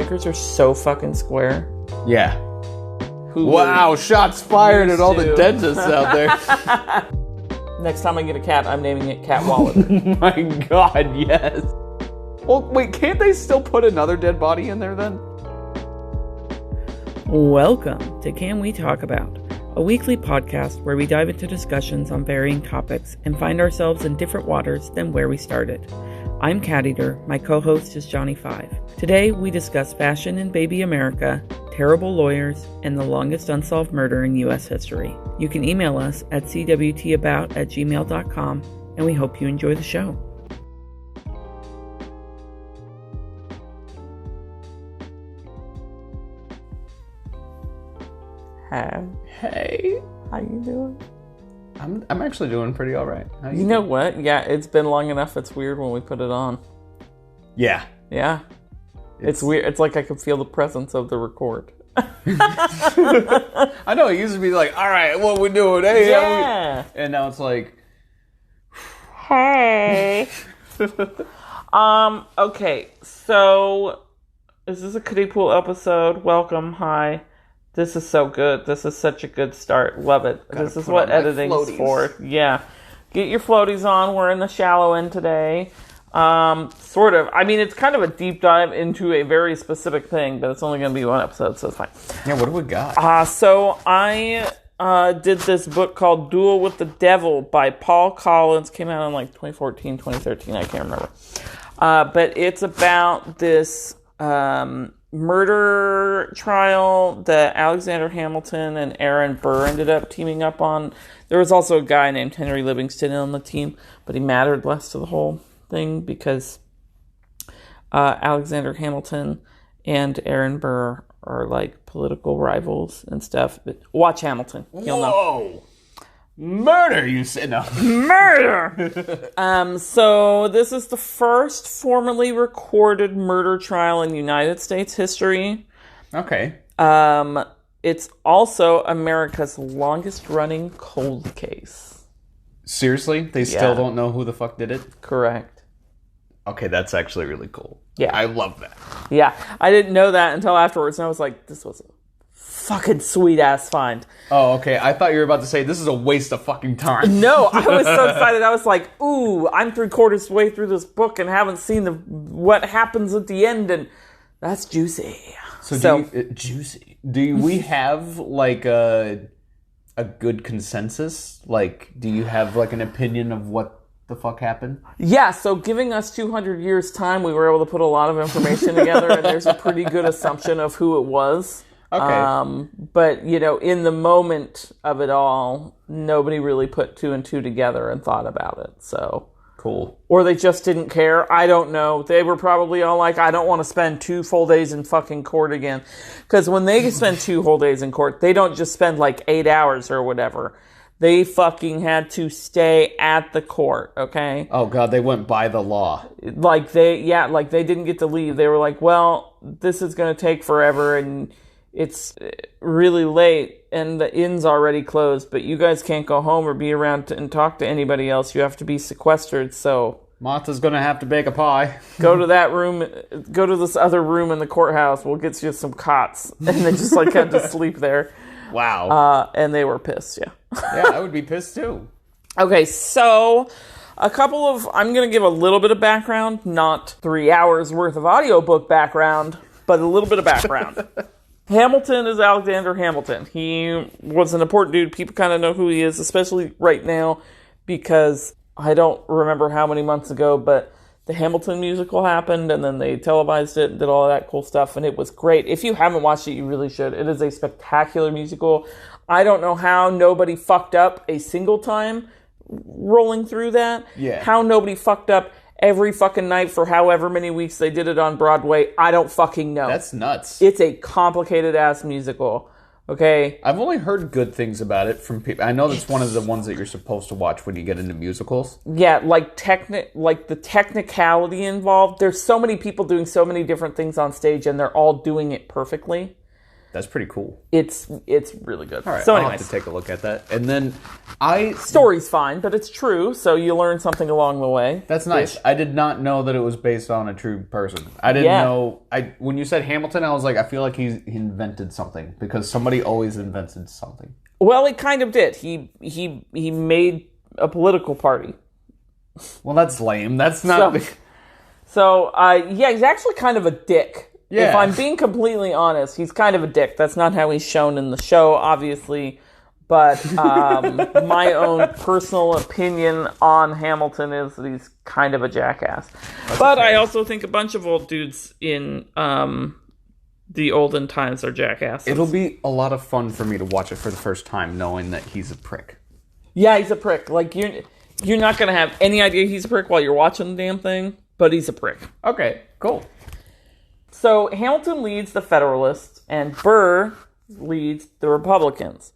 Quakers are so fucking square. Yeah. Wow, shots fired at all the dentists out there. Next time I get a cat, I'm naming it Cat Wallet. Oh my god, yes. Well, wait, can't they still put another dead body in there then? Welcome to Can We Talk About, a weekly podcast where we dive into discussions on varying topics and find ourselves in different waters than where we started. I'm CatEaterr, my co-host is Johnny5. Today we discuss fashion in baby America, terrible lawyers, and the longest unsolved murder in U.S. history. You can email us at cwtabout@gmail.com, and we hope you enjoy the show. Hey. How you doing? I'm actually doing pretty all right. You know what? Yeah, it's been long enough. It's weird when we put it on. Yeah. Yeah. It's weird. It's like I can feel the presence of the record. I know, it used to be like, all right, what we doing? Hey, yeah. And now it's like, hey. Okay, so is this a kiddie pool episode? Welcome, hi. This is so good. This is such a good start. Love it. This is what editing is for. Yeah. Get your floaties on. We're in the shallow end today. Sort of. I mean, it's kind of a deep dive into a very specific thing, but it's only going to be one episode, so it's fine. Yeah, what do we got? So I did this book called Duel with the Devil by Paul Collins. Came out in like 2014, 2013. I can't remember. But it's about this murder trial that Alexander Hamilton and Aaron Burr ended up teaming up on. There was also a guy named Henry Livingston on the team, but he mattered less to the whole thing because Alexander Hamilton and Aaron Burr are like political rivals and stuff. But watch Hamilton. You'll know. Murder, you said. No. Murder! So this is the first formally recorded murder trial in United States history. Okay. It's also America's longest running cold case. Seriously? They still don't know who the fuck did it? Correct. Okay, that's actually really cool. Yeah. I love that. Yeah. I didn't know that until afterwards, and I was like, this was a fucking sweet-ass find. Oh, okay. I thought you were about to say, this is a waste of fucking time. No, I was so excited. I was like, ooh, I'm 3/4 way through this book and haven't seen what happens at the end, and that's juicy. So juicy. Do we have, like, a good consensus? Like, do you have, like, an opinion of what the fuck happened? Yeah, so giving us 200 years' time, we were able to put a lot of information together, and there's a pretty good assumption of who it was. Okay. But, you know, in the moment of it all, nobody really put two and two together and thought about it, so. Cool. Or they just didn't care. I don't know. They were probably all like, I don't want to spend 2 full days in fucking court again. Because when they spend 2 whole days in court, they don't just spend like 8 hours or whatever. They fucking had to stay at the court, okay? Oh, God, they went by the law. Like they didn't get to leave. They were like, well, this is going to take forever, and it's really late, and the inn's already closed, but you guys can't go home or be around and talk to anybody else. You have to be sequestered, so Martha's going to have to bake a pie. Go to that room, go to this other room in the courthouse. We'll get you some cots. And they just like had to sleep there. Wow. And they were pissed, yeah. Yeah, I would be pissed too. Okay, so I'm going to give a little bit of background, not 3 hours worth of audiobook background, but a little bit of background. Hamilton is Alexander Hamilton. He was an important dude. People kind of know who he is, especially right now, because I don't remember how many months ago, but the Hamilton musical happened, and then they televised it and did all of that cool stuff, and it was great. If you haven't watched it, you really should. It is a spectacular musical. I don't know how nobody fucked up a single time rolling through that. Yeah. How nobody fucked up every fucking night for however many weeks they did it on Broadway, I don't fucking know. That's nuts. It's a complicated-ass musical, okay? I've only heard good things about it from people. I know that's one of the ones that you're supposed to watch when you get into musicals. Yeah, like the technicality involved. There's so many people doing so many different things on stage, and they're all doing it perfectly. That's pretty cool. It's really good. All right, So I'll anyways, have to take a look at that. And then story's fine, but it's true, so you learn something along the way. That's nice. I did not know that it was based on a true person. I didn't know. When you said Hamilton, I was like, I feel like he invented something because somebody always invented something. Well, he kind of did. He made a political party. Well, that's lame. That's not. So, he's actually kind of a dick. Yeah. If I'm being completely honest, he's kind of a dick. That's not how he's shown in the show, obviously. But my own personal opinion on Hamilton is that he's kind of a jackass. But I also think a bunch of old dudes in the olden times are jackasses. It'll be a lot of fun for me to watch it for the first time, knowing that he's a prick. Yeah, he's a prick. Like, you're not going to have any idea he's a prick while you're watching the damn thing, but he's a prick. Okay, cool. So Hamilton leads the Federalists, and Burr leads the Republicans.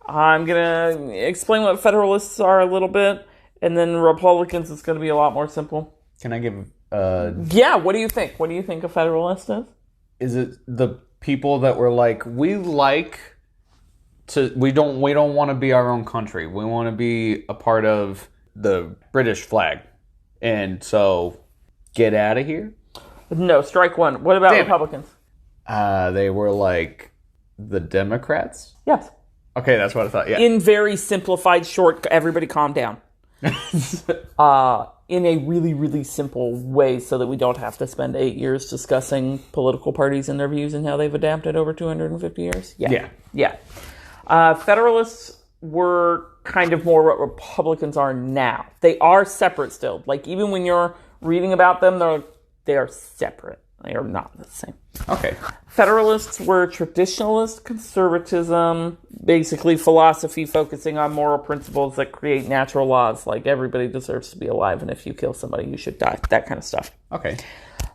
I'm going to explain what Federalists are a little bit, and then Republicans is going to be a lot more simple. Can I give... Yeah, what do you think? What do you think a Federalist is? Is it the people that were like, we don't want to be our own country. We want to be a part of the British flag. And so, get out of here? No, strike one. What about Republicans? They were like the Democrats? Yes. Okay, that's what I thought, yeah. In very simplified, short, everybody calm down. In a really, really simple way so that we don't have to spend 8 years discussing political parties and their views and how they've adapted over 250 years. Yeah. Federalists were kind of more what Republicans are now. They are separate still. Like, even when you're reading about them, they are separate. They are not the same. Okay. Federalists were traditionalist conservatism, basically philosophy focusing on moral principles that create natural laws, like everybody deserves to be alive, and if you kill somebody, you should die. That kind of stuff. Okay.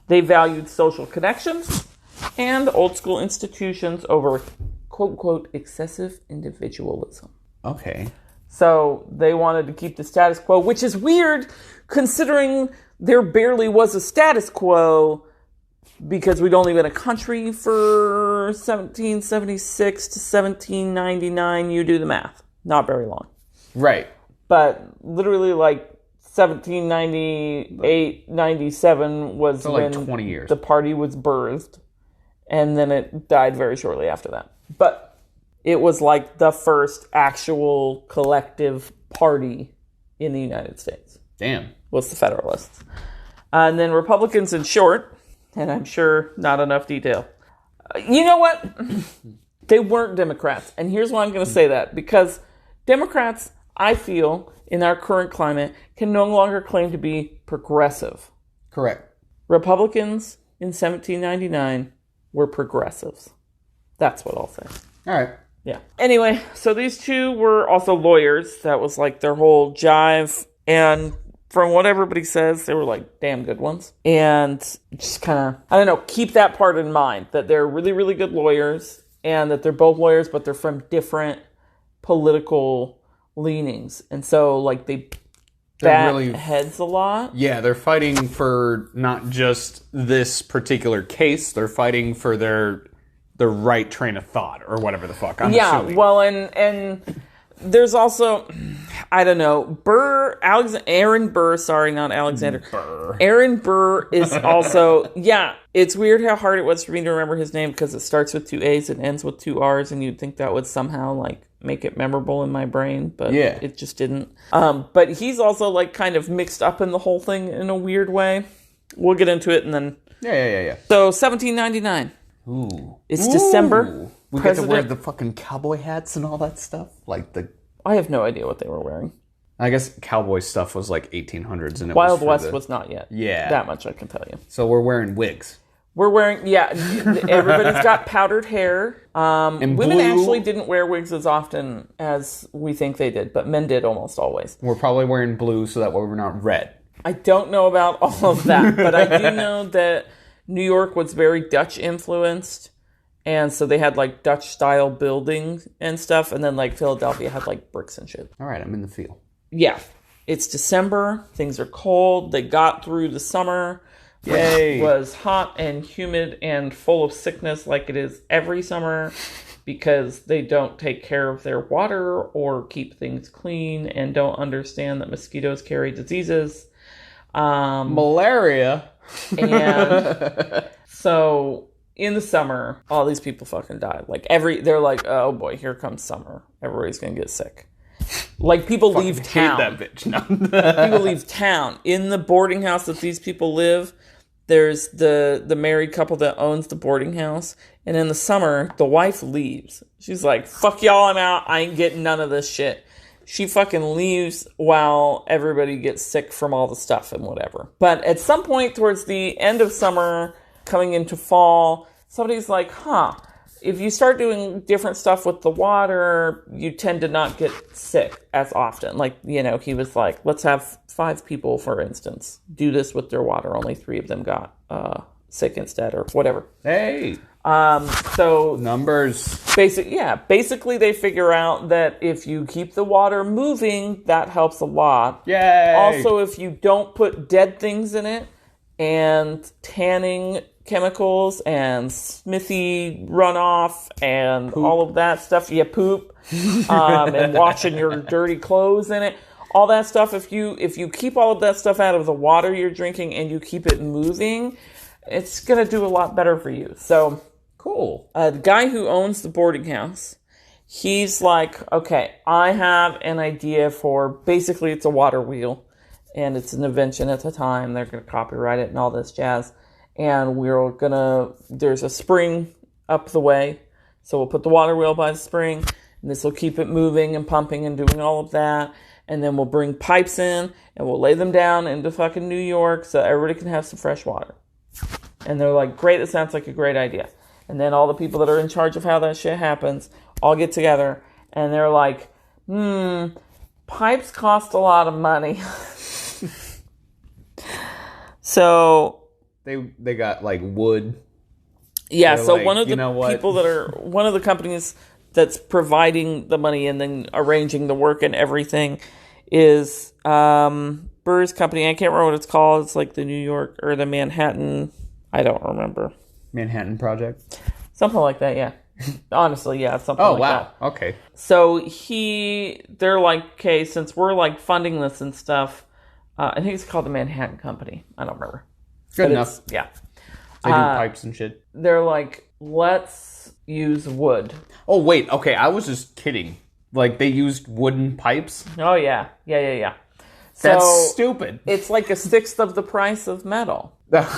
They valued social connections and old school institutions over, quote, unquote, excessive individualism. Okay. So they wanted to keep the status quo, which is weird considering there barely was a status quo because we'd only been a country for 1776 to 1799. You do the math. Not very long. Right. But literally like 1798, 97 was so when like 20 years. The party was birthed. And then it died very shortly after that. But it was like the first actual collective party in the United States. Damn. Was the Federalists. And then Republicans in short, and I'm sure not enough detail. You know what? They weren't Democrats. And here's why I'm going to say that. Because Democrats, I feel, in our current climate, can no longer claim to be progressive. Correct. Republicans in 1799 were progressives. That's what I'll say. All right. Yeah. Anyway, so these two were also lawyers. That was like their whole jive. And from what everybody says, they were like damn good ones. And just kind of, I don't know, keep that part in mind. That they're really, really good lawyers. And that they're both lawyers, but they're from different political leanings. And so, like, they bat really heads a lot. Yeah, they're fighting for not just this particular case. They're fighting for their right train of thought or whatever the fuck. I'm assuming. Well, and there's also, I don't know, Aaron Burr, sorry, not Alexander. Burr. Aaron Burr is also, it's weird how hard it was for me to remember his name because it starts with 2 A's and ends with 2 R's, and you'd think that would somehow, like, make it memorable in my brain, but it just didn't. But he's also, like, kind of mixed up in the whole thing in a weird way. We'll get into it and then... Yeah. So, 1799. Ooh. It's December. We get to wear the fucking cowboy hats and all that stuff? I have no idea what they were wearing. I guess cowboy stuff was like 1800s. And Wild West was not yet. Yeah. That much I can tell you. So we're wearing wigs. We're wearing, everybody's got powdered hair. And women blue. actually didn't wear wigs as often as we think they did, but men did almost always. We're probably wearing blue so that way we're not red. I don't know about all of that, but I do know that New York was very Dutch influenced. And so they had, like, Dutch-style buildings and stuff. And then, like, Philadelphia had, like, bricks and shit. All right, I'm in the field. Yeah. It's December. Things are cold. They got through the summer. Yay. was hot and humid and full of sickness like it is every summer because they don't take care of their water or keep things clean and don't understand that mosquitoes carry diseases. Malaria. And so in the summer, all these people fucking die. Like they're like, oh boy, here comes summer. Everybody's gonna get sick. Like people leave town. Hate that bitch. No. People leave town. In the boarding house that these people live, there's the married couple that owns the boarding house. And in the summer, the wife leaves. She's like, fuck y'all, I'm out. I ain't getting none of this shit. She fucking leaves while everybody gets sick from all the stuff and whatever. But at some point towards the end of summer, coming into fall, somebody's like, if you start doing different stuff with the water, you tend to not get sick as often. Like, he was like, let's have 5 people, for instance, do this with their water. Only 3 of them got sick instead or whatever. Hey. So numbers. Basically they figure out that if you keep the water moving, that helps a lot. Yay. Also, if you don't put dead things in it and tanning chemicals and smithy runoff and poop. All of that stuff, poop, and washing your dirty clothes in it, all that stuff. If you keep all of that stuff out of the water you're drinking and you keep it moving, it's gonna do a lot better for you. So cool. The guy who owns the boarding house, he's like, okay, I have an idea for, basically it's a water wheel, and it's an invention at the time. They're gonna copyright it and all this jazz. And there's a spring up the way. So we'll put the water wheel by the spring, and this will keep it moving and pumping and doing all of that. And then we'll bring pipes in, and we'll lay them down into fucking New York so everybody can have some fresh water. And they're like, great, that sounds like a great idea. And then all the people that are in charge of how that shit happens all get together, and they're like, pipes cost a lot of money. So They got like wood. Yeah, they're so like, one of the one of the companies that's providing the money and then arranging the work and everything is Burr's company. I can't remember what it's called. It's like the New York or the Manhattan. I don't remember. Manhattan Project? Something like that, yeah. Honestly, yeah, something like that. Oh, wow. Okay. So they're like, okay, since we're like funding this and stuff, I think it's called the Manhattan Company. I don't remember. Good enough. Yeah. They do pipes and shit. They're like, let's use wood. Oh, wait. Okay, I was just kidding. Like, they used wooden pipes? Oh, yeah. Yeah. So that's stupid. It's like 1/6 of the price of metal.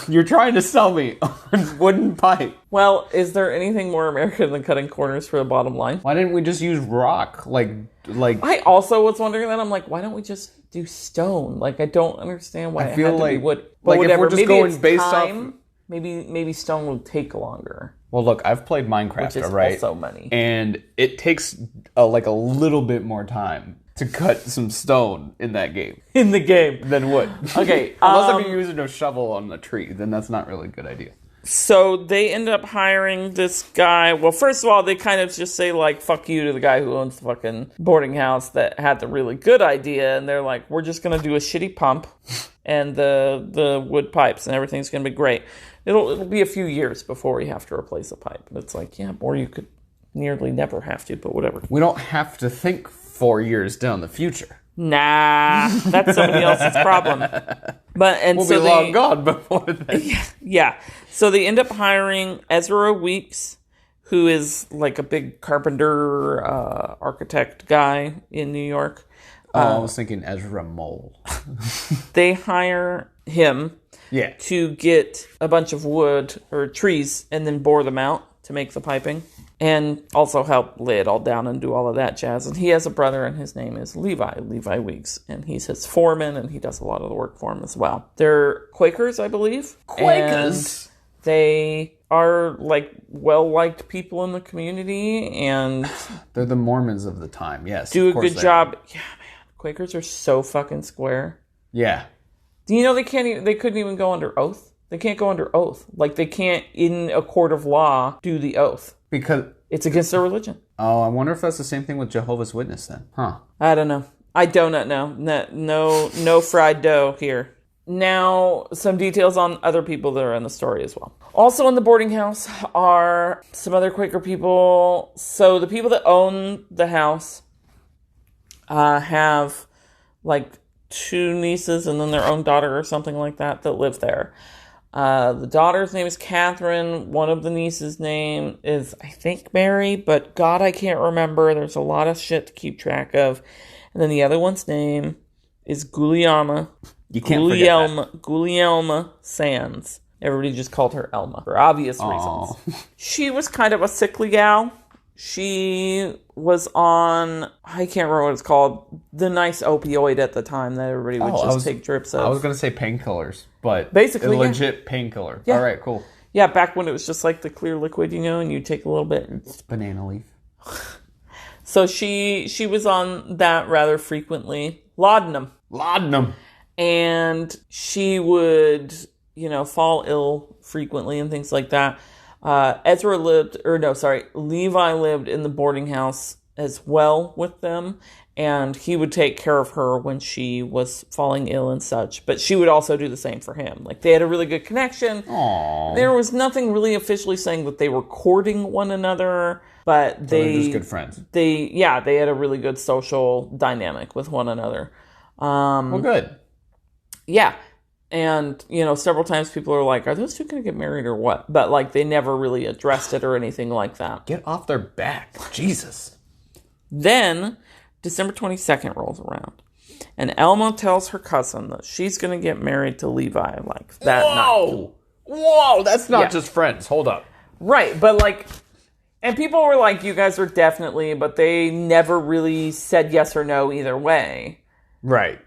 You're trying to sell me a wooden pipe. Well, is there anything more American than cutting corners for the bottom line? Why didn't we just use rock? Like I also was wondering that. I'm like, why don't we just do stone? Like, I don't understand why it had to be wood. But like whatever. If we're just maybe going based time, off... Maybe stone will take longer. Well, look, I've played Minecraft, which is right? Also money. And it takes like a little bit more time to cut some stone in that game. In the game. Than wood. Okay. Unless if you're using a shovel on a tree, then that's not really a good idea. So they end up hiring this guy. Well, first of all, they kind of just say, like, fuck you to the guy who owns the fucking boarding house that had the really good idea. And they're like, we're just going to do a shitty pump and the wood pipes and everything's going to be great. It'll be a few years before we have to replace a pipe. And it's like, yeah, or you could nearly never have to, but whatever. We don't have to think 4 years down the future. Nah, that's somebody else's problem. We'll be long gone before then. Yeah. So they end up hiring Ezra Weeks, who is like a big carpenter, architect guy in New York. I was thinking Ezra Mole. They hire him to get a bunch of wood or trees and then bore them out to make the piping. And also help lay it all down and do all of that jazz. And he has a brother, and his name is Levi Weeks. And he's his foreman, and he does a lot of the work for him as well. They're Quakers, I believe. Quakers? And they are, like, well-liked people in the community, and... They're the Mormons of the time, yes. Do a good job. Yeah, man. Quakers are so fucking square. Yeah. Do you know they couldn't even go under oath? They can't go under oath. Like, they can't, in a court of law, do the oath. Because... It's against their religion. Oh, I wonder if that's the same thing with Jehovah's Witness then. Huh. I don't know. I do not know. No fried dough here. Now, some details on other people that are in the story as well. Also in the boarding house are some other Quaker people. So the people that own the house have like 2 nieces and then their own daughter or something like that live there. The daughter's name is Catherine. One of the nieces' name is, I think, Mary, but God, I can't remember. There's a lot of shit to keep track of. And then the other one's name is Gulielma. You can't forget that. Gulielma Sands. Everybody just called her Elma for obvious reasons. She was kind of a sickly gal. She was on, I can't remember what it's called, the nice opioid at the time that everybody would take drips of. I was going to say painkillers, but basically, a legit painkiller. Yeah. All right, cool. Yeah, back when it was just like the clear liquid, and you take a little bit. It's banana leaf. So she was on that rather frequently. Laudanum. And she would, fall ill frequently and things like that. Levi lived in the boarding house as well with them, and he would take care of her when she was falling ill and such, but she would also do the same for him. Like, they had a really good connection. Aww. There was nothing really officially saying that they were courting one another, but they were just good friends. They had a really good social dynamic with one another. Well, good. Yeah. And, several times people are like, are those two going to get married or what? But, like, they never really addressed it or anything like that. Get off their back. Jesus. Then, December 22nd rolls around. And Elma tells her cousin that she's going to get married to Levi, like, that night. Whoa! That's not just friends. Hold up. Right, but, like, and people were like, you guys are definitely, but they never really said yes or no either way. Right.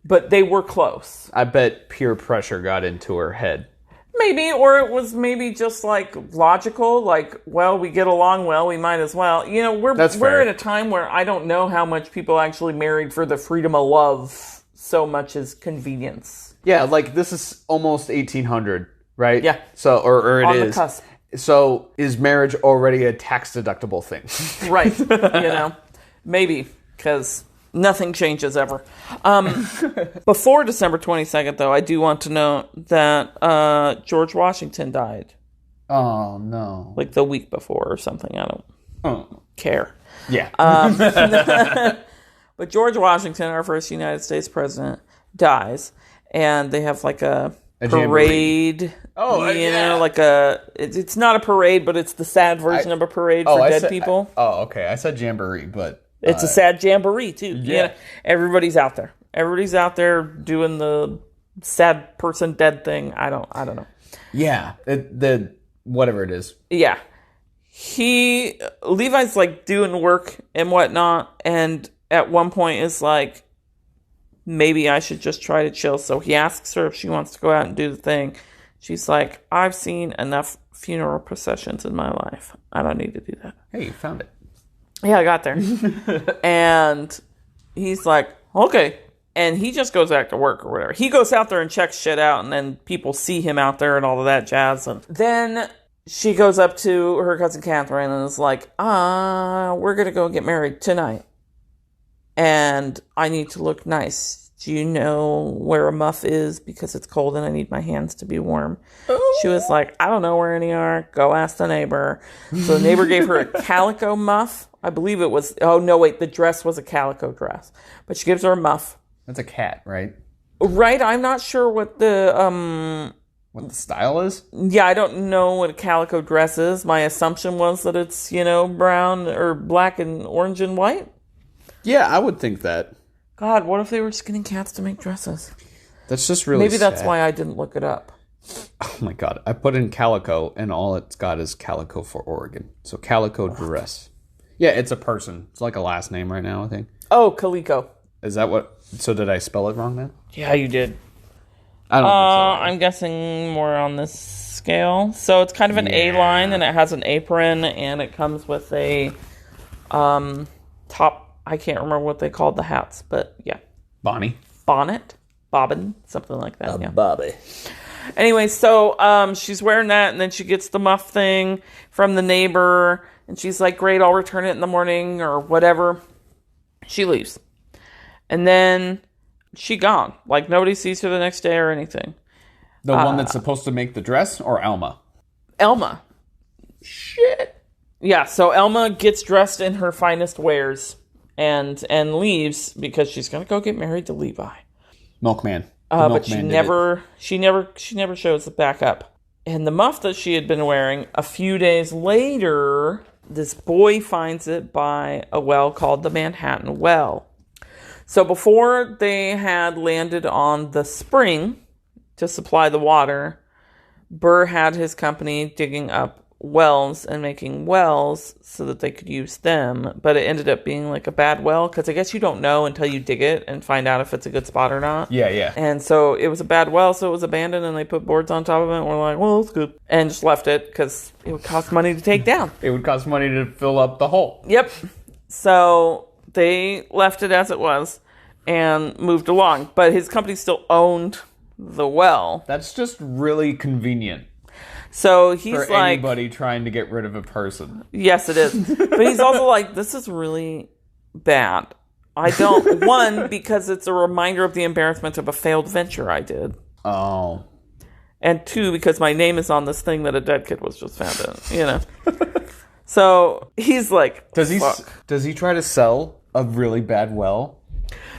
But they were close. I bet peer pressure got into her head. Maybe, or it was maybe just like logical, like, well, we get along well, we might as well. We're in a time where I don't know how much people actually married for the freedom of love so much as convenience. Yeah, like this is almost 1800, right? Yeah. So, or it on is. On the cusp. So, is marriage already a tax deductible thing? Right. Maybe, because nothing changes ever. Before December 22nd, though, I do want to note that George Washington died. Oh, no. Like the week before or something. I don't care. Yeah. But George Washington, our first United States president, dies. And they have like a parade. It's not a parade, but it's the sad version of a parade for dead people. Okay. I said jamboree, but... It's a sad jamboree, too. Yeah. Everybody's out there. Everybody's out there doing the sad person dead thing. I don't know. Yeah. Whatever it is. Yeah. Levi's like doing work and whatnot, and at one point is like, maybe I should just try to chill. So he asks her if she wants to go out and do the thing. She's like, I've seen enough funeral processions in my life. I don't need to do that. Hey, you found it. Yeah, I got there. And he's like, okay. And he just goes back to work or whatever. He goes out there and checks shit out, and then people see him out there and all of that jazz. And then she goes up to her cousin Catherine and is like, we're going to go get married tonight. And I need to look nice. Do you know where a muff is? Because it's cold and I need my hands to be warm. Ooh. She was like, I don't know where any are. Go ask the neighbor. So the neighbor gave her a calico muff. I believe it was... Oh, no, wait. The dress was a calico dress. But she gives her a muff. That's a cat, right? Right. I'm not sure what the... What the style is? Yeah, I don't know what a calico dress is. My assumption was that it's, brown or black and orange and white. Yeah, I would think that. God, what if they were skinning cats to make dresses? That's just really Maybe that's sad. why I didn't look it up. Oh my God. I put in calico, and all it's got is calico for Oregon. So calico dress. Yeah, it's a person. It's like a last name right now, I think. Oh, Calico. Is that what... So did I spell it wrong then? Yeah, you did. I don't think so. I'm guessing more on this scale. So it's kind of an A-line, and it has an apron, and it comes with a top... I can't remember what they called the hats, but yeah. Bonnet, bobbin, something like that. Yeah. Bobby. Anyway, so she's wearing that, and then she gets the muff thing from the neighbor, and she's like, great, I'll return it in the morning or whatever. She leaves. And then She gone. Like, nobody sees her the next day or anything. The one that's supposed to make the dress, or Elma? Elma. Shit. Yeah, so Elma gets dressed in her finest wares and leaves because she's gonna go get married to Levi. Milkman. But she never shows back up. And the muff that she had been wearing, a few days later, this boy finds it by a well called the Manhattan Well. So before they had landed on the spring to supply the water, Burr had his company digging up wells and making wells so that they could use them. But it ended up being like a bad well because I guess you don't know until you dig it and find out if it's a good spot or not. Yeah. And so it was a bad well, so it was abandoned and they put boards on top of it and we're like, well, it's good. And just left it because it would cost money to take down. It would cost money to fill up the hole. Yep. So they left it as it was and moved along. But his company still owned the well. That's just really convenient. So he's for like... anybody trying to get rid of a person. Yes, it is. But he's also like, this is really bad. I don't... One, because it's a reminder of the embarrassment of a failed venture I did. Oh. And two, because my name is on this thing that a dead kid was just found in, you know. So he's like, Does he try to sell a really bad well?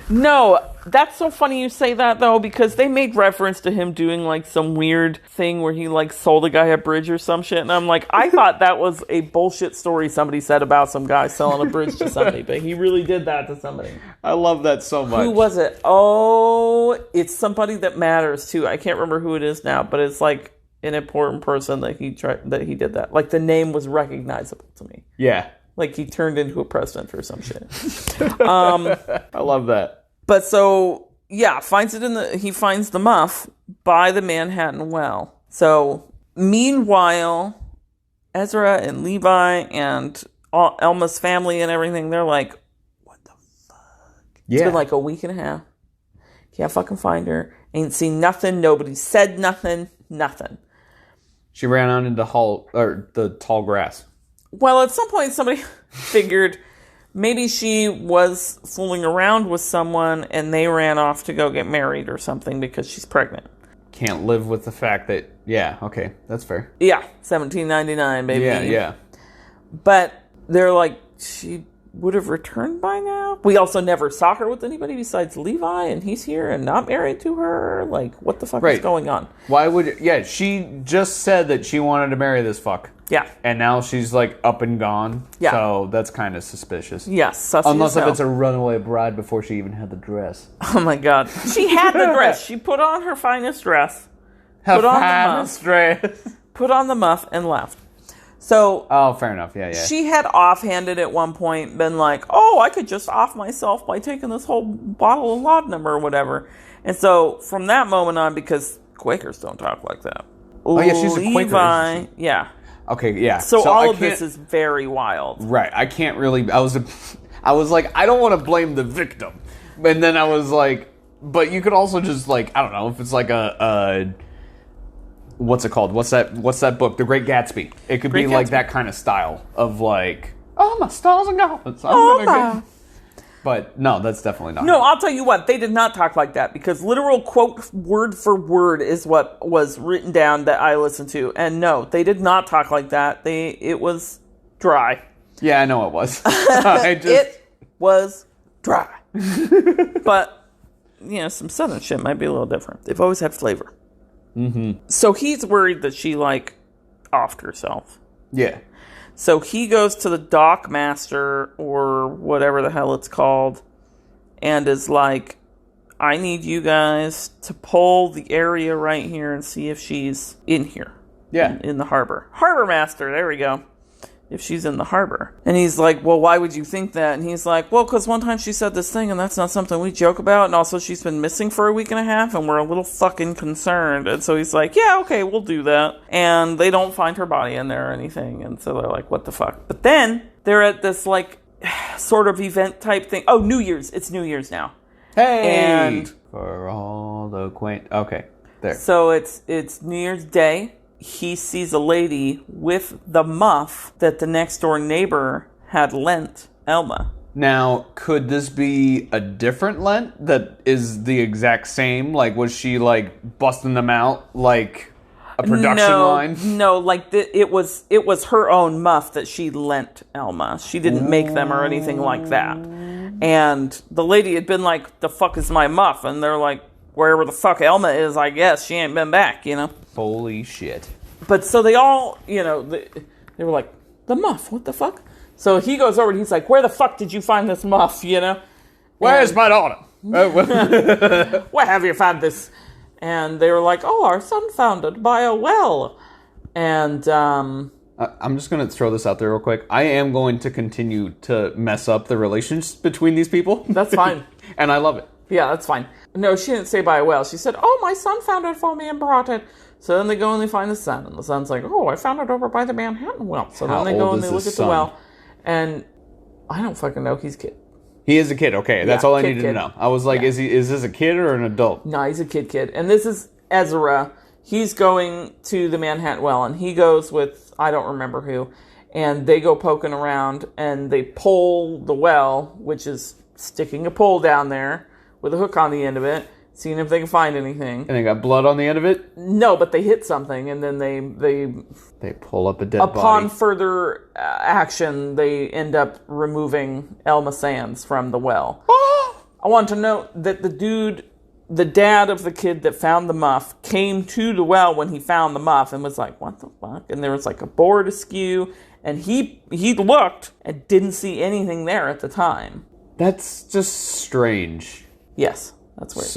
No, that's so funny you say that, though, because they made reference to him doing, like, some weird thing where he, like, sold a guy a bridge or some shit. And I'm like, I thought that was a bullshit story somebody said about some guy selling a bridge to somebody. But he really did that to somebody. I love that so much. Who was it? Oh, it's somebody that matters, too. I can't remember who it is now, but it's, like, an important person that he did that. Like, the name was recognizable to me. Yeah. Like, he turned into a president or some shit. I love that. But so, yeah, he finds the muff by the Manhattan Well. So, meanwhile, Ezra and Levi and Elma's family and everything, they're like, what the fuck? Yeah. It's been like a week and a half. Can't fucking find her. Ain't seen nothing. Nobody said nothing. Nothing. She ran out into the tall grass. Well, at some point, somebody figured... Maybe she was fooling around with someone and they ran off to go get married or something because she's pregnant. Can't live with the fact that, yeah, okay, that's fair. Yeah, 1799, baby. Yeah. But they're like, she would have returned by now? We also never saw her with anybody besides Levi and he's here and not married to her. Like, what the fuck is going on? Why would, she just said that she wanted to marry this fuck. Yeah. And now she's, like, up and gone. Yeah. So that's kind of suspicious. Yes. Unless if it's a runaway bride before she even had the dress. Oh, my God. She had the dress. She put on her finest dress. Put on the muff and left. So... Oh, fair enough. Yeah. She had offhanded at one point been like, oh, I could just off myself by taking this whole bottle of laudanum or whatever. And so from that moment on, because Quakers don't talk like that. Oh, yeah, she's a Quaker. Levi, yeah. Okay, yeah. So all of this is very wild. Right. I can't really... I was like, I don't want to blame the victim. And then I was like, but you could also just, like, I don't know, if it's like a what's it called? What's that book? The Great Gatsby. It could be like that kind of style of like, oh, my stars and goblins. But no, that's definitely not. No, I'll tell you what, they did not talk like that because literal quote word for word is what was written down that I listened to. And no, they did not talk like that. It was dry. Yeah, I know it was. It was dry. But, some southern shit might be a little different. They've always had flavor. Mm-hmm. So he's worried that she, like, offed herself. Yeah. So he goes to the dock master, or whatever the hell it's called, and is like, I need you guys to pull the area right here and see if she's in here. Yeah. In the harbor. Harbor master, there we go. If she's in the harbor. And he's like, well, why would you think that? And he's like, well, because one time she said this thing, and that's not something we joke about. And also she's been missing for a week and a half, and we're a little fucking concerned. And so he's like, yeah, okay, we'll do that. And they don't find her body in there or anything. And so they're like, what the fuck? But then they're at this, like, sort of event type thing. Oh, New Year's. It's New Year's now. Hey! And for all the okay, there. So it's New Year's Day. He sees a lady with the muff that the next door neighbor had lent Elma. Now, could this be a different Lent that is the exact same? Like, was she, like, busting them out like a production line? No, like, it was her own muff that she lent Elma. She didn't make them or anything like that. And the lady had been like, the fuck is my muff? And they're like, wherever the fuck Elma is, I guess. She ain't been back, you know? Holy shit. But so they all, you know, they were like, the muff, what the fuck? So he goes over and he's like, where the fuck did you find this muff, you know? Where's my daughter? Where have you found this? And they were like, oh, our son found it by a well. And I'm just going to throw this out there real quick. I am going to continue to mess up the relations between these people. That's fine. And I love it. Yeah, that's fine. No, she didn't say by a well. She said, oh, my son found it for me and brought it. So then they go and they find the son. And the son's like, oh, I found it over by the Manhattan well. So then they go and they look at the well. And I don't fucking know. He's a kid. He is a kid. Okay, that's all I needed to know. I was like, is this a kid or an adult? No, he's a kid. And this is Ezra. He's going to the Manhattan well. And he goes with, I don't remember who. And they go poking around. And they pull the well, which is sticking a pole down there with a hook on the end of it, seeing if they can find anything. And they got blood on the end of it? No, but they hit something, and then they pull up a dead body. Upon further action, they end up removing Elma Sands from the well. I want to note that the dad of the kid that found the muff, came to the well when he found the muff and was like, what the fuck? And there was like a board askew, and he looked and didn't see anything there at the time. That's just strange. Yes, that's weird.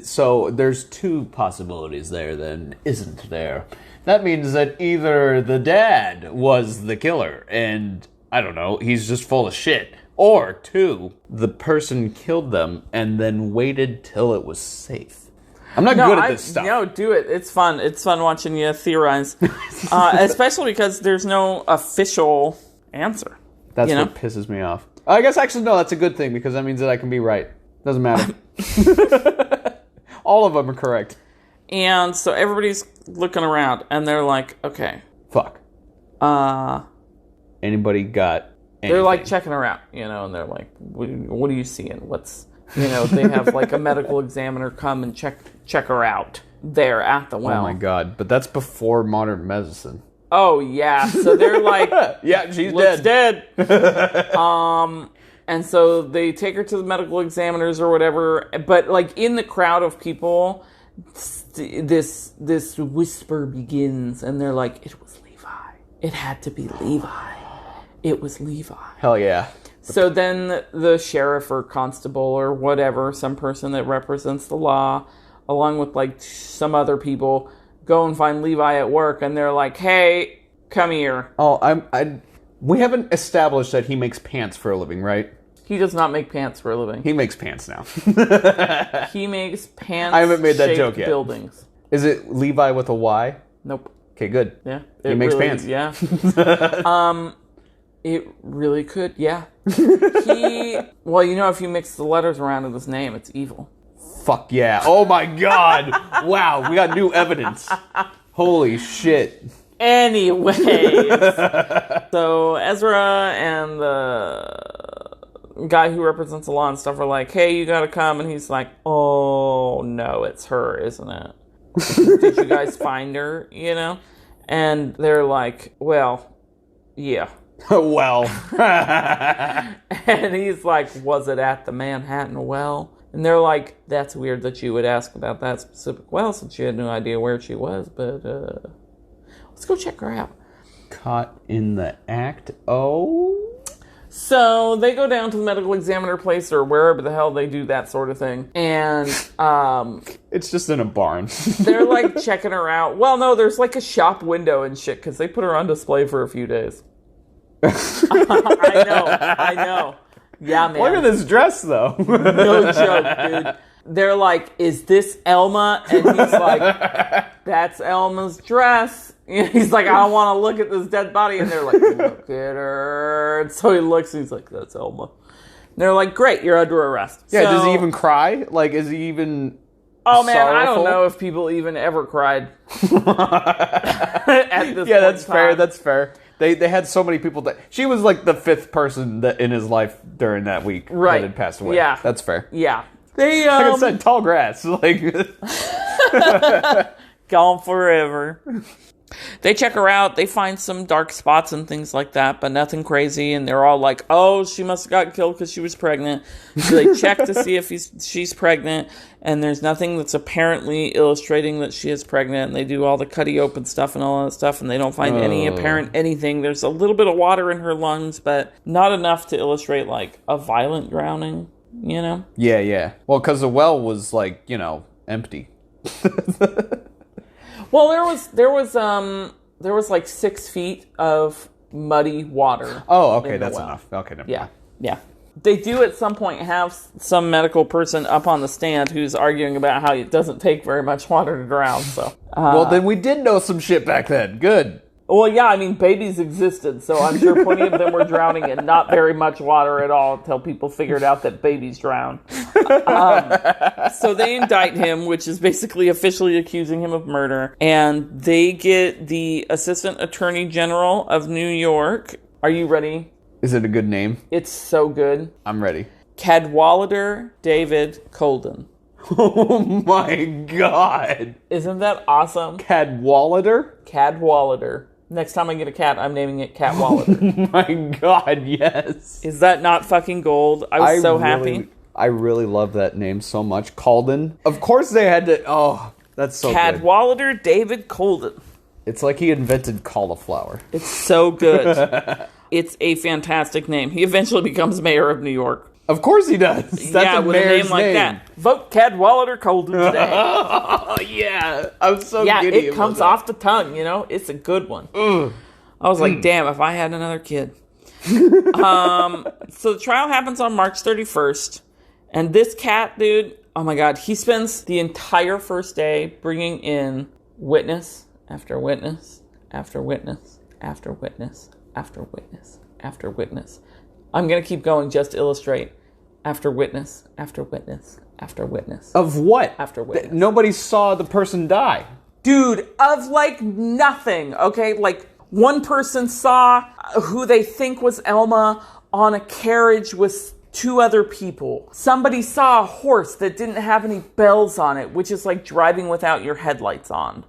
So there's two possibilities there then, isn't there? That means that either the dad was the killer and, I don't know, he's just full of shit. Or two, the person killed them and then waited till it was safe. I'm not good at this stuff. No, do it. It's fun. It's fun watching you theorize. Especially because there's no official answer. That's what pisses me off. I guess actually, no, that's a good thing because that means that I can be right. Doesn't matter. All of them are correct. And so everybody's looking around and they're like, okay. Fuck. Anybody got anything? They're like checking her out, you know, and they're like, what are you seeing? What's, you know, they have like a medical examiner come and check her out there at the well. Oh my God. But that's before modern medicine. Oh, yeah. So they're like, yeah, she's dead. And so they take her to the medical examiners or whatever. But like in the crowd of people, this whisper begins, and they're like, it was Levi. It had to be Levi. It was Levi. Hell yeah. So then the sheriff or constable or whatever, some person that represents the law, along with like some other people, go and find Levi at work, and they're like, hey, come here. Oh, we haven't established that he makes pants for a living, right? He does not make pants for a living. He makes pants now. He makes pants. I haven't made that joke yet. Buildings. Is it Levi with a Y? Nope. Okay, good. Yeah. He makes pants. Yeah. It really could, yeah. Well, you know, if you mix the letters around in his name, it's evil. Fuck yeah. Oh my God. Wow, we got new evidence. Holy shit. Anyways. So Ezra and the guy who represents the law and stuff are like, hey, you gotta come. And he's like, oh, no, it's her, isn't it? Did you guys find her, you know? And they're like, well, yeah. Well. And he's like, was it at the Manhattan well? And they're like, that's weird that you would ask about that specific well since you had no idea where she was, but let's go check her out. Caught in the act. Oh. So they go down to the medical examiner place or wherever the hell they do that sort of thing. And it's just in a barn. They're like checking her out. Well, no, there's like a shop window and shit because they put her on display for a few days. I know. Yeah, man. Look at this dress, though. No joke, dude. They're like, is this Elma? And he's like, that's Elma's dress. And he's like, I don't want to look at this dead body. And they're like, look at her. And so he looks, and he's like, that's Elma. And they're like, great, you're under arrest. Yeah, does he even cry? Like, is he even man, sorrowful? I don't know if people even ever cried at this Yeah, that's fair, that's fair. They had so many people that she was like the 5th person that in his life during that week that had passed away. Yeah, that's fair. Yeah, they like I said, tall grass, like gone forever. They check her out. They find some dark spots and things like that, but nothing crazy. And they're all like, "Oh, she must have gotten killed because she was pregnant." So they check to see if she's pregnant, and there's nothing that's apparently illustrating that she is pregnant. And they do all the cutty open stuff and all that stuff, and they don't find any apparent anything. There's a little bit of water in her lungs, but not enough to illustrate like a violent drowning. You know? Yeah. Well, because the well was like empty. Well, there was like 6 feet of muddy water. Oh, okay, that's enough. Okay, never mind. Yeah. They do at some point have some medical person up on the stand who's arguing about how it doesn't take very much water to drown. So, well, then we did know some shit back then. Good. Well, yeah, I mean, babies existed, so I'm sure plenty of them were drowning in not very much water at all until people figured out that babies drown. So they indict him, which is basically officially accusing him of murder, and they get the Assistant Attorney General of New York. Are you ready? Is it a good name? It's so good. I'm ready. Cadwallader David Colden. Oh my god. Isn't that awesome? Cadwallader? Cadwallader. Next time I get a cat, I'm naming it Catwallader. Oh my god, yes. Is that not fucking gold? I was so happy. I really love that name so much. Colden. Of course they had to... Oh, that's so good. Cadwallader David Colden. It's like he invented cauliflower. It's so good. It's a fantastic name. He eventually becomes mayor of New York. Of course he does. That's with a name like that. Vote Cadwallader Colden today. Oh, yeah. I'm so giddy. Yeah, it comes that. off the tongue, It's a good one. I was like, damn, if I had another kid. So the trial happens on March 31st. And this cat, dude, oh my God, he spends the entire first day bringing in witness after witness after witness after witness after witness after witness. I'm going to keep going just to illustrate. After witness, after witness, after witness. Of what? After witness. Nobody saw the person die. Dude, of like nothing, okay? Like one person saw who they think was Elma on a carriage with 2 other people. Somebody saw a horse that didn't have any bells on it, which is like driving without your headlights on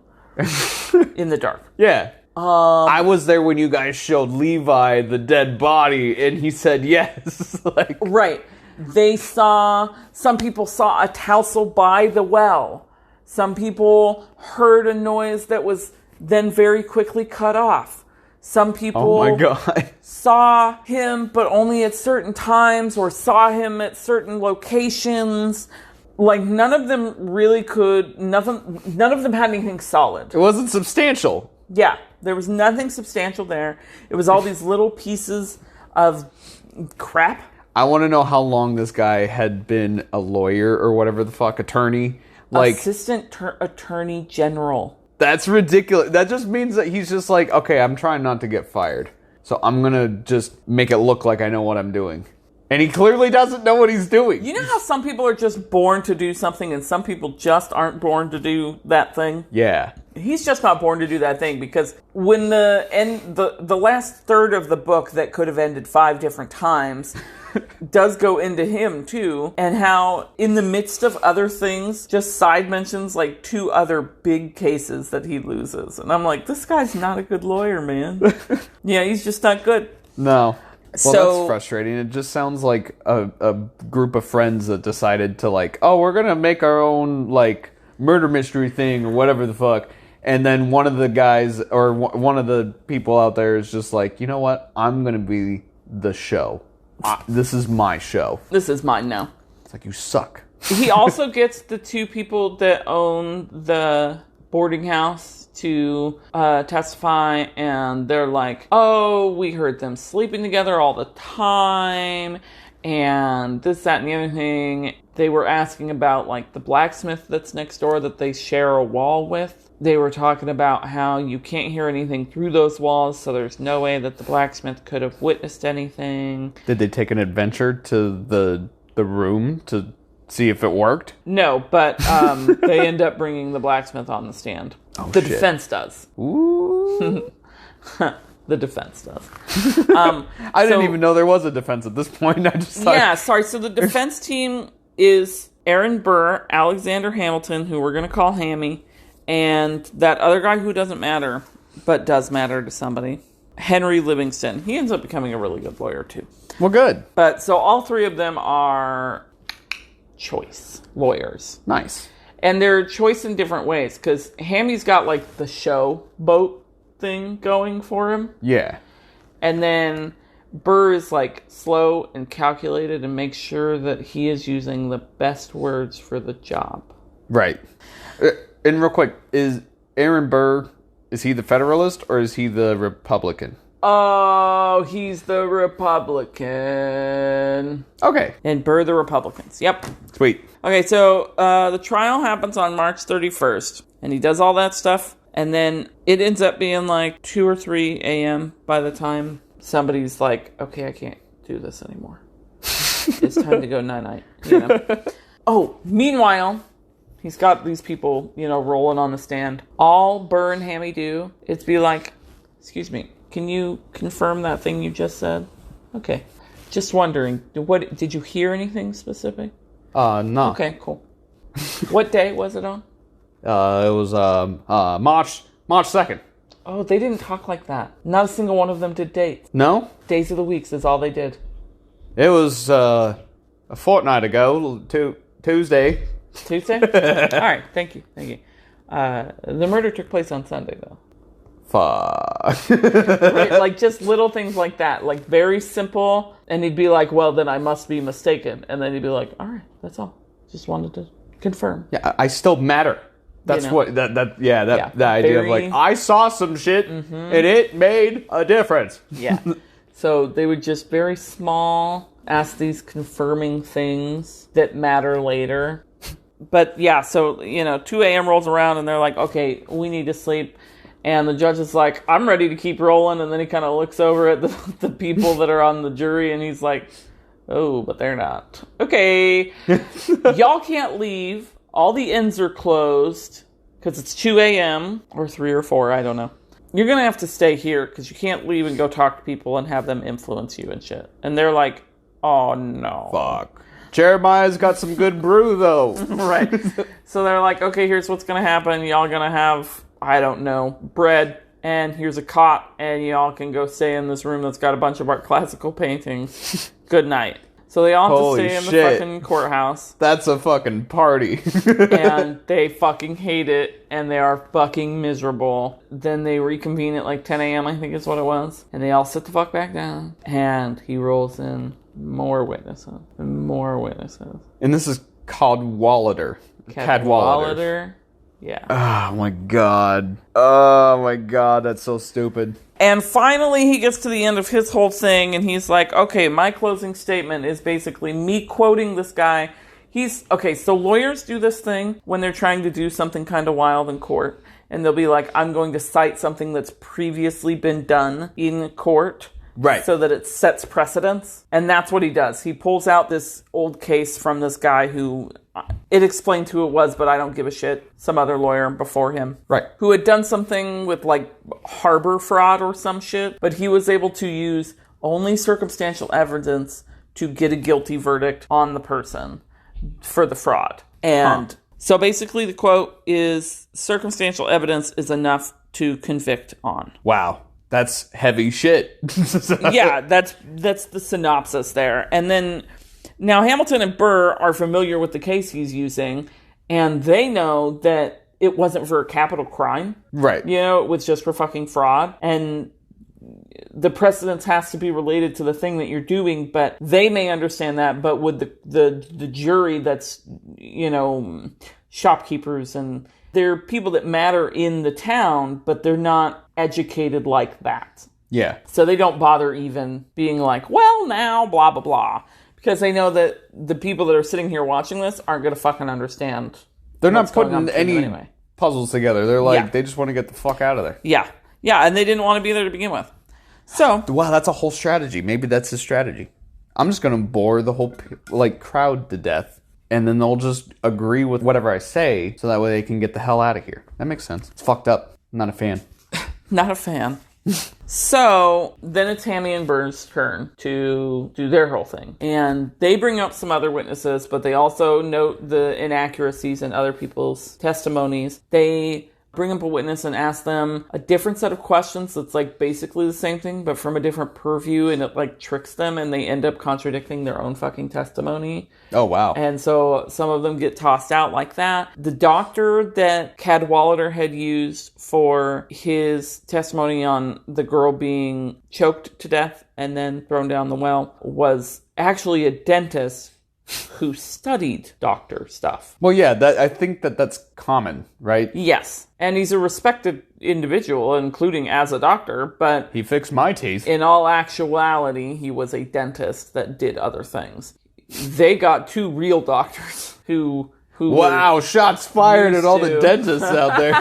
in the dark. Yeah. I was there when you guys showed Levi the dead body, and he said yes. Right. Some people saw a tassel by the well. Some people heard a noise that was then very quickly cut off. Some people saw him, but only at certain times, or saw him at certain locations. Like, none of them really could, none of them had anything solid. It wasn't substantial. Yeah, there was nothing substantial there. It was all these little pieces of crap. I want to know how long this guy had been a lawyer or whatever the fuck, attorney. Assistant Attorney General. That's ridiculous. That just means that he's just like, okay, I'm trying not to get fired. So I'm going to just make it look like I know what I'm doing. And he clearly doesn't know what he's doing. You know how some people are just born to do something and some people just aren't born to do that thing? Yeah. He's just not born to do that thing, because when the last third of the book that could have ended 5 different times does go into him too, and how in the midst of other things, just side mentions like 2 other big cases that he loses. And I'm like, this guy's not a good lawyer, man. Yeah, he's just not good. No. Well, that's frustrating. It just sounds like a group of friends that decided to we're going to make our own murder mystery thing or whatever the fuck. And then one of the guys or one of the people out there is just like, you know what? I'm going to be the show. This is my show. This is mine now. It's like, you suck. He also gets the 2 people that own the boarding house to testify, and they're like, oh, we heard them sleeping together all the time, and this, that, and the other thing. They were asking about the blacksmith that's next door that they share a wall with. They were talking about how you can't hear anything through those walls, so there's no way that the blacksmith could have witnessed anything. Did they take an adventure to the room to see if it worked? No, but they end up bringing the blacksmith on the stand. Oh, the defense does. Ooh. The defense does. I didn't even know there was a defense at this point. I just thought... Yeah, sorry. So the defense team is Aaron Burr, Alexander Hamilton, who we're going to call Hammy, and that other guy who doesn't matter, but does matter to somebody, Henry Livingston. He ends up becoming a really good lawyer, too. Well, good. But so all three of them are choice lawyers. Nice. And they're choice in different ways, because Hammy's got, like, the show boat thing going for him. Yeah. And then Burr is like slow and calculated and makes sure that he is using the best words for the job. Right. And real quick, is Aaron Burr, is he the Federalist or is he the Republican? Oh, he's the Republican. Okay. And Burr the Republicans. Yep. Sweet. Okay, so the trial happens on March 31st. And he does all that stuff. And then it ends up being like 2 or 3 a.m. by the time somebody's like, okay, I can't do this anymore. It's time to go night-night. You know? Oh, meanwhile, he's got these people, you know, rolling on the stand. All Burr and Hammy do is be like, excuse me, can you confirm that thing you just said? Okay. Just wondering, did you hear anything specific? No. Okay, cool. What day was it on? It was March 2nd. Oh, they didn't talk like that. Not a single one of them did dates. No? Days of the weeks is all they did. It was a fortnight ago, Tuesday. Tuesday? All right, thank you. The murder took place on Sunday, though. Fuck. Right? Like, just little things like that. Like, very simple. And he'd be like, well, then I must be mistaken. And then he'd be like, all right, that's all. Just wanted to confirm. Yeah, I still matter. That's, you know, what the idea of like, I saw some shit and it made a difference. Yeah. So they would just very small ask these confirming things that matter later. But yeah, so, you know, 2 a.m. rolls around and they're like, okay, we need to sleep. And the judge is like, I'm ready to keep rolling. And then he kind of looks over at the people that are on the jury and he's like, oh, but they're not. Okay. Y'all can't leave. All the ends are closed because it's 2 a.m. or 3 or 4, I don't know. You're going to have to stay here because you can't leave and go talk to people and have them influence you and shit. And they're like, oh, no. Fuck. Jeremiah's got some good brew, though. Right. So they're like, okay, here's what's going to happen. Y'all going to have, I don't know, bread. And here's a cot. And y'all can go stay in this room that's got a bunch of art classical paintings. Good night. So they all have to stay in the fucking courthouse. That's a fucking party. And they fucking hate it. And they are fucking miserable. Then they reconvene at like 10 a.m., I think is what it was. And they all sit the fuck back down. And he rolls in more witnesses. And more witnesses. And this is Cadwallader. Cadwallader. Yeah. Oh my god. Oh my god, that's so stupid. And finally, he gets to the end of his whole thing, and he's like, okay, my closing statement is basically me quoting this guy. Okay, so lawyers do this thing when they're trying to do something kind of wild in court. And they'll be like, I'm going to cite something that's previously been done in court. Right. So that it sets precedence. And that's what he does. He pulls out this old case from this guy who, it explained who it was, but I don't give a shit. Some other lawyer before him. Right. Who had done something with like harbor fraud or some shit. But he was able to use only circumstantial evidence to get a guilty verdict on the person for the fraud. And so basically the quote is, circumstantial evidence is enough to convict on. Wow. That's heavy shit. Yeah, that's the synopsis there. And then, now Hamilton and Burr are familiar with the case he's using, and they know that it wasn't for a capital crime. Right. You know, it was just for fucking fraud. And the precedence has to be related to the thing that you're doing, but they may understand that, but would the jury that's, you know, shopkeepers and they're people that matter in the town, but they're not educated like that. Yeah. So they don't bother even being like, well, now, blah, blah, blah. Because they know that the people that are sitting here watching this aren't going to fucking understand. They're not putting any puzzles together. They're like, they just want to get the fuck out of there. Yeah. Yeah, and they didn't want to be there to begin with. So. Wow, that's a whole strategy. Maybe that's his strategy. I'm just going to bore the whole, crowd to death. And then they'll just agree with whatever I say, so that way they can get the hell out of here. That makes sense. It's fucked up. I'm not a fan. Not a fan. So then it's Hammy and Burr's turn to do their whole thing. And they bring up some other witnesses, but they also note the inaccuracies in other people's testimonies. They bring up a witness and ask them a different set of questions that's like basically the same thing, but from a different purview, and it like tricks them, and they end up contradicting their own fucking testimony. Oh, wow. And so some of them get tossed out like that. The doctor that CatEaterr had used for his testimony on the girl being choked to death and then thrown down the well was actually a dentist who studied doctor stuff. Well, yeah, I think that's common, right? Yes. And he's a respected individual, including as a doctor, but he fixed my teeth. In all actuality, he was a dentist that did other things. They got 2 real doctors who wow, shots fired at all the dentists out there.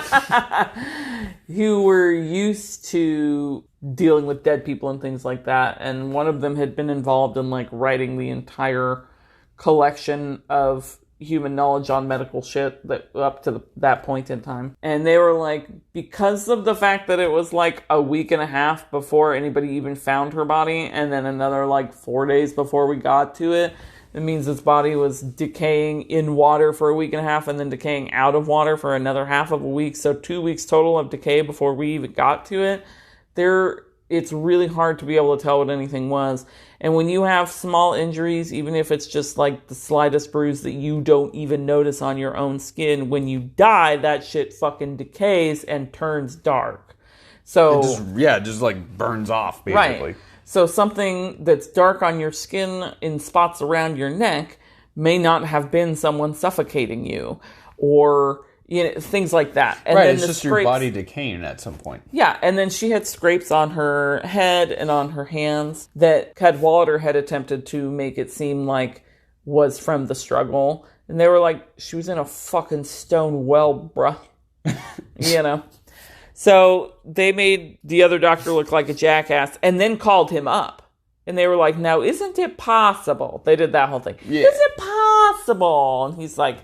Who were used to dealing with dead people and things like that. And one of them had been involved in like writing the entire collection of human knowledge on medical shit that up to that point in time. And they were like, because of the fact that it was like a week and a half before anybody even found her body, and then another like 4 days before we got to it, it means this body was decaying in water for a week and a half and then decaying out of water for another half of a week. So 2 weeks total of decay before we even got to it. It's really hard to be able to tell what anything was. And when you have small injuries, even if it's just like the slightest bruise that you don't even notice on your own skin, when you die, that shit fucking decays and turns dark. So it just like burns off, basically. Right. So something that's dark on your skin in spots around your neck may not have been someone suffocating you, or things like that. And right, then it's just your body decaying at some point. Yeah, and then she had scrapes on her head and on her hands that CatEaterr had attempted to make it seem like was from the struggle. And they were like, she was in a fucking stone well, bruh. So they made the other doctor look like a jackass and then called him up. And they were like, now, isn't it possible? They did that whole thing. Yeah. Is it possible? And he's like,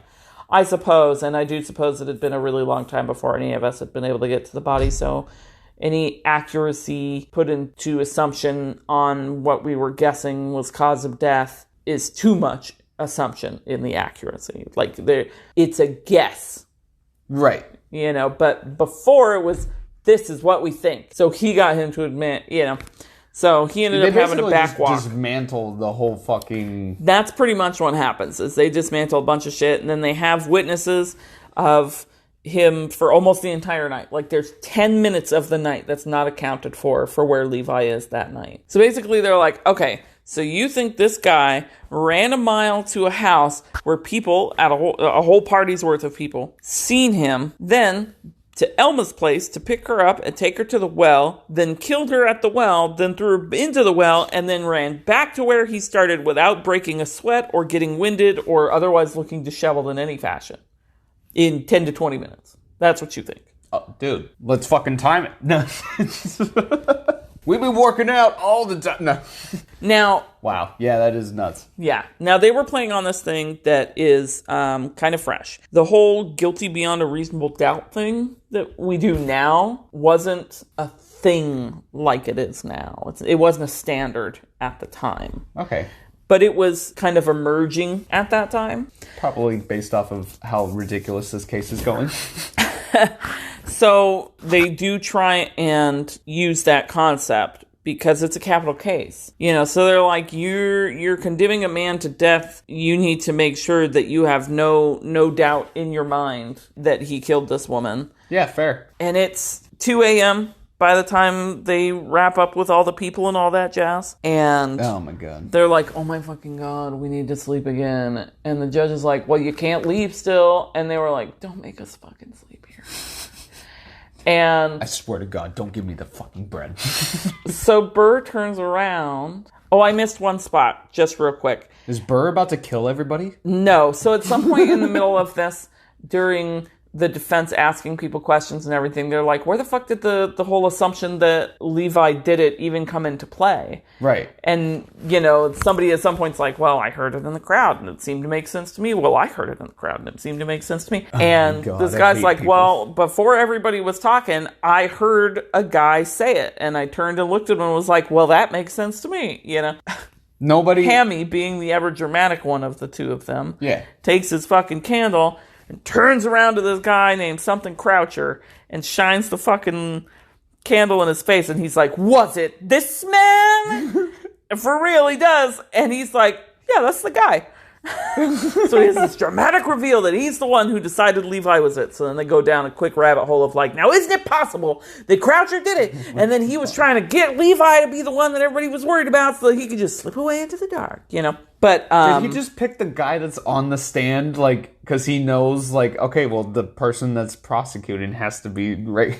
I suppose, and I do suppose it had been a really long time before any of us had been able to get to the body, so any accuracy put into assumption on what we were guessing was cause of death is too much assumption in the accuracy. Like, it's a guess. Right. But before it was, this is what we think. So he got him to admit, So he ended up having a backwalk. Dismantle the whole fucking... That's pretty much what happens, is they dismantle a bunch of shit, and then they have witnesses of him for almost the entire night. Like, there's 10 minutes of the night that's not accounted for where Levi is that night. So basically, they're like, okay, so you think this guy ran a mile to a house where people, at a whole party's worth of people, seen him, then to Elma's place to pick her up and take her to the well, then killed her at the well, then threw her into the well, and then ran back to where he started without breaking a sweat or getting winded or otherwise looking disheveled in any fashion in 10 to 20 minutes. That's what you think. Oh, dude, let's fucking time it. No. We've been working out all the time. No. Now. Wow. Yeah, that is nuts. Yeah. Now, they were playing on this thing that is kind of fresh. The whole guilty beyond a reasonable doubt thing that we do now wasn't a thing like it is now. It wasn't a standard at the time. Okay. But it was kind of emerging at that time. Probably based off of how ridiculous this case is going. So they do try and use that concept because it's a capital case. So they're like, you're condemning a man to death. You need to make sure that you have no doubt in your mind that he killed this woman. Yeah, fair. And it's 2 a.m. by the time they wrap up with all the people and all that jazz. And oh my God. They're like, oh my fucking God, we need to sleep again. And the judge is like, well, you can't leave still. And they were like, don't make us fucking sleep here. And I swear to God, don't give me the fucking bread. So Burr turns around. Oh, I missed one spot, just real quick. Is Burr about to kill everybody? No. So at some point in the middle of this, during the defense asking people questions and everything, they're like, where the fuck did the whole assumption that Levi did it even come into play? Right. And, you know, somebody at some point's like, well, I heard it in the crowd and it seemed to make sense to me. Well, I heard it in the crowd and it seemed to make sense to me. And this guy's like, well, before everybody was talking, I heard a guy say it. And I turned and looked at him and was like, well, that makes sense to me, you know? Nobody... Hammy, being the ever dramatic one of the two of them, yeah, takes his fucking candle and turns around to this guy named something Croucher and shines the fucking candle in his face. And he's like, was it this man? And for real, he does. And he's like, yeah, that's the guy. So he has this dramatic reveal that he's the one who decided Levi was it. So then they go down a quick rabbit hole of like, now isn't it possible that Croucher did it? And then he was trying to get Levi to be the one that everybody was worried about so that he could just slip away into the dark, you know? But did he just pick the guy that's on the stand, like, because he knows, like, okay, well, the person that's prosecuting has to be right?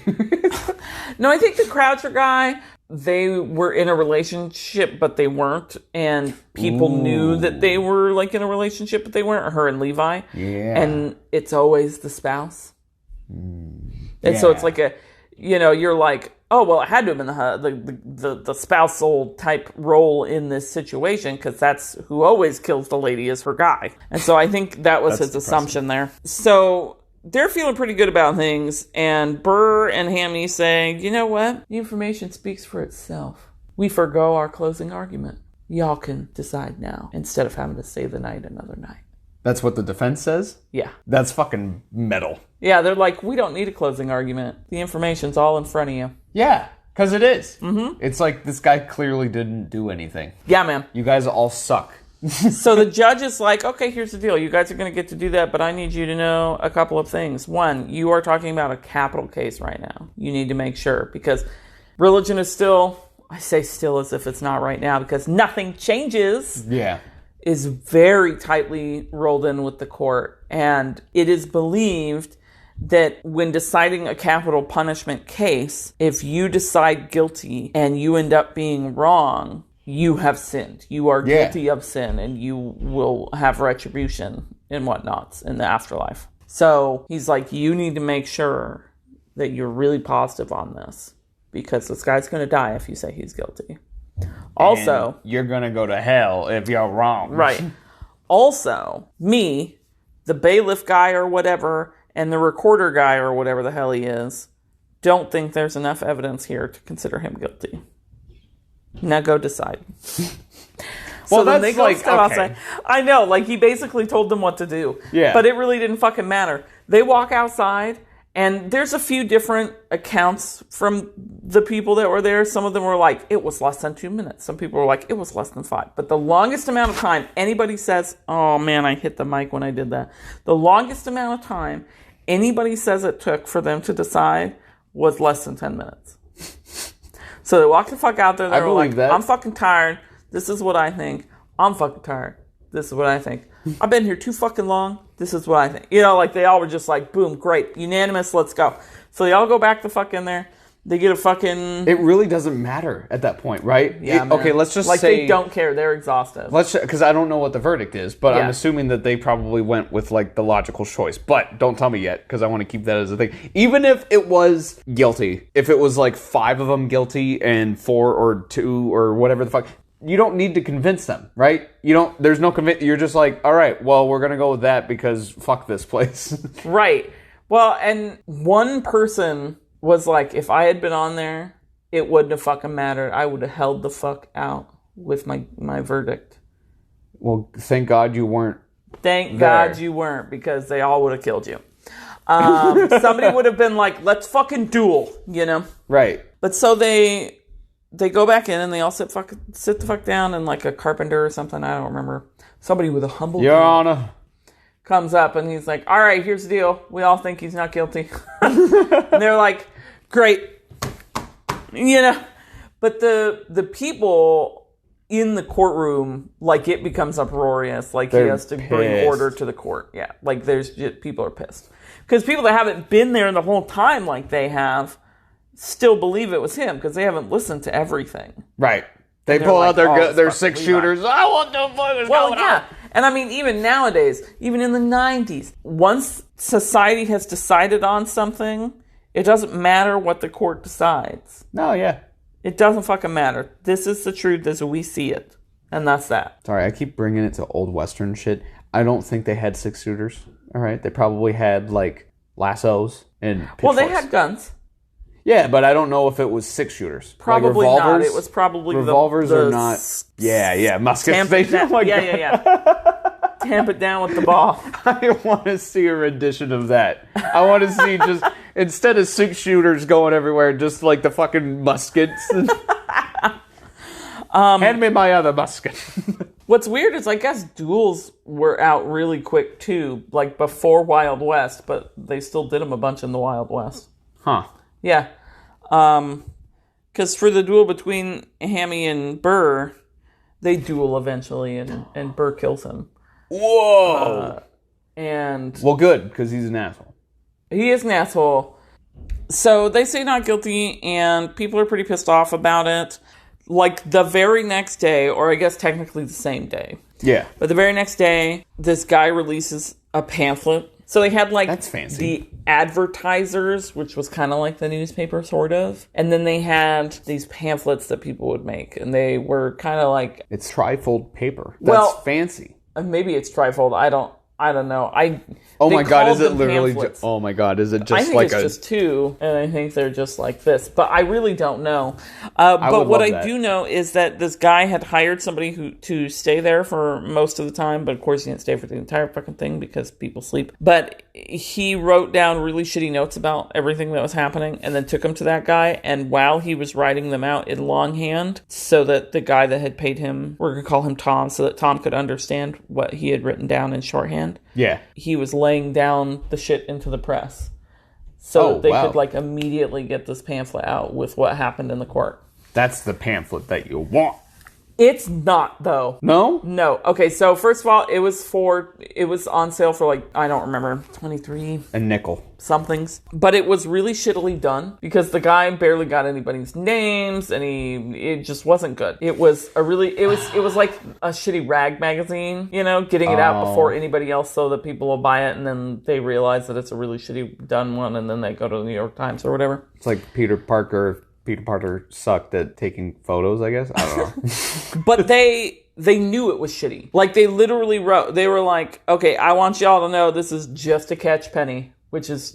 No, I think the Croucher guy, they were in a relationship, but they weren't. And people knew that they were, like, in a relationship, but they weren't. Her and Levi. Yeah. And it's always the spouse. And so it's like a, you know, you're like, oh, well, it had to have been the spousal type role in this situation, because that's who always kills the lady is her guy. And so I think that was his assumption there. So they're feeling pretty good about things, and Burr and Hammy say, you know what? The information speaks for itself. We forgo our closing argument. Y'all can decide now, instead of having to stay the night another night. That's what the defense says? Yeah. That's fucking metal. Yeah, they're like, we don't need a closing argument. The information's all in front of you. Yeah, because it is. Mm-hmm. It's like, this guy clearly didn't do anything. Yeah, man. You guys all suck. So the judge is like, okay, here's the deal. You guys are going to get to do that, but I need you to know a couple of things. One, you are talking about a capital case right now. You need to make sure, because religion is still, I say still as if it's not right now, because nothing changes. Yeah. Is very tightly rolled in with the court. And it is believed that when deciding a capital punishment case, if you decide guilty and you end up being wrong, you have sinned. You are guilty of sin, and you will have retribution and whatnots in the afterlife. So he's like, you need to make sure that you're really positive on this, because this guy's going to die if you say he's guilty. Also, and you're going to go to hell if you're wrong. Right. Also, me, the bailiff guy or whatever, and the recorder guy or whatever the hell he is, don't think there's enough evidence here to consider him guilty. Now go decide. Well, then that's they go like, step outside. I know, like he basically told them what to do. Yeah. But it really didn't fucking matter. They walk outside, and there's a few different accounts from the people that were there. Some of them were like, it was less than 2 minutes. Some people were like, it was less than 5. But the longest amount of time anybody says, oh man, I hit the mic when I did that. The longest amount of time anybody says it took for them to decide was less than 10 minutes. So they walked the fuck out there. They were like, I'm fucking tired. This is what I think. I'm fucking tired. This is what I think. I've been here too fucking long. This is what I think. You know, like they all were just like, boom, great, unanimous, let's go. So they all go back the fuck in there. They get a fucking... It really doesn't matter at that point, right? Yeah, okay, let's just like say... they don't care. They're exhausted. Because I don't know what the verdict is, but I'm assuming that they probably went with, like, the logical choice. But don't tell me yet, because I want to keep that as a thing. Even if it was guilty, if it was, like, 5 of them guilty and 4 or 2 or whatever the fuck... You don't need to convince them, right? There's no convince. You're just like, all right, well, we're going to go with that because fuck this place. Right. Well, and one person was like, if I had been on there, it wouldn't have fucking mattered. I would have held the fuck out with my verdict. Well, thank God you weren't. Thank God you weren't, because they all would have killed you. Somebody would have been like, let's fucking duel, you know? Right. But so they go back in and they all sit the fuck down, and like a carpenter or something, I don't remember. Somebody with a humble Your Honor comes up and he's like, all right, here's the deal. We all think he's not guilty. And they're like, great. You know? But the people in the courtroom, like it becomes uproarious. Like he has to bring order to the court. Yeah. Like people are pissed. Because people that haven't been there the whole time like they have still believe it was him, because they haven't listened to everything. Right. They pull out their 6 shooters. I want to fucking Well, yeah. And I mean, even nowadays, even in the 90s, once society has decided on something, it doesn't matter what the court decides. No, yeah. It doesn't fucking matter. This is the truth as we see it. And that's that. Sorry, I keep bringing it to old Western shit. I don't think they had 6-shooters. All right? They probably had, like, lassos and pitchforks. Well, they had guns. Yeah, but I don't know if it was 6-shooters. Probably like not. It was probably revolvers the are not. Yeah, muskets. Yeah. Tamp it down with the ball. I want to see a rendition of that. I want to see just instead of 6-shooters going everywhere, just like the fucking muskets. Hand me my other musket. What's weird is I guess duels were out really quick too, like before Wild West, but they still did them a bunch in the Wild West. Huh. Yeah. Because for the duel between Hammy and Burr, they duel eventually, and Burr kills him. Whoa! Well, good, because he's an asshole. He is an asshole. So they say not guilty, and people are pretty pissed off about it. Like the very next day, or I guess technically the same day. Yeah. But the very next day, this guy releases a pamphlet. So they had like That's fancy. The advertisers, which was kind of like the newspaper, sort of. And then they had these pamphlets that people would make. And they were kind of like... It's trifold paper. That's fancy. Maybe it's trifold. I don't know. Oh my god, is it literally oh my god, is it just I think like it's just two, and I think they're just like this. But I really don't know. But what I do know is that this guy had hired somebody to stay there for most of the time, but of course he didn't stay for the entire fucking thing because people sleep. But he wrote down really shitty notes about everything that was happening and then took them to that guy, and while he was writing them out in longhand, so that the guy that had paid him, we're going to call him Tom, so that Tom could understand what he had written down in shorthand. Yeah. He was laying down the shit into the press so that they could like immediately get this pamphlet out with what happened in the court. That's the pamphlet that you want. It's not, though. No? No. Okay, so first of all, it was on sale for like, I don't remember, 23 a nickel somethings. But it was really shittily done because the guy barely got anybody's names and it just wasn't good. It was like a shitty rag magazine, getting it out before anybody else so that people will buy it, and then they realize that it's a really shitty done one, and then they go to the New York Times or whatever. It's like Peter Parker sucked at taking photos, I guess. I don't know. But they knew it was shitty. Like, they literally wrote, they were like, okay, I want y'all to know this is just a catch penny, which is,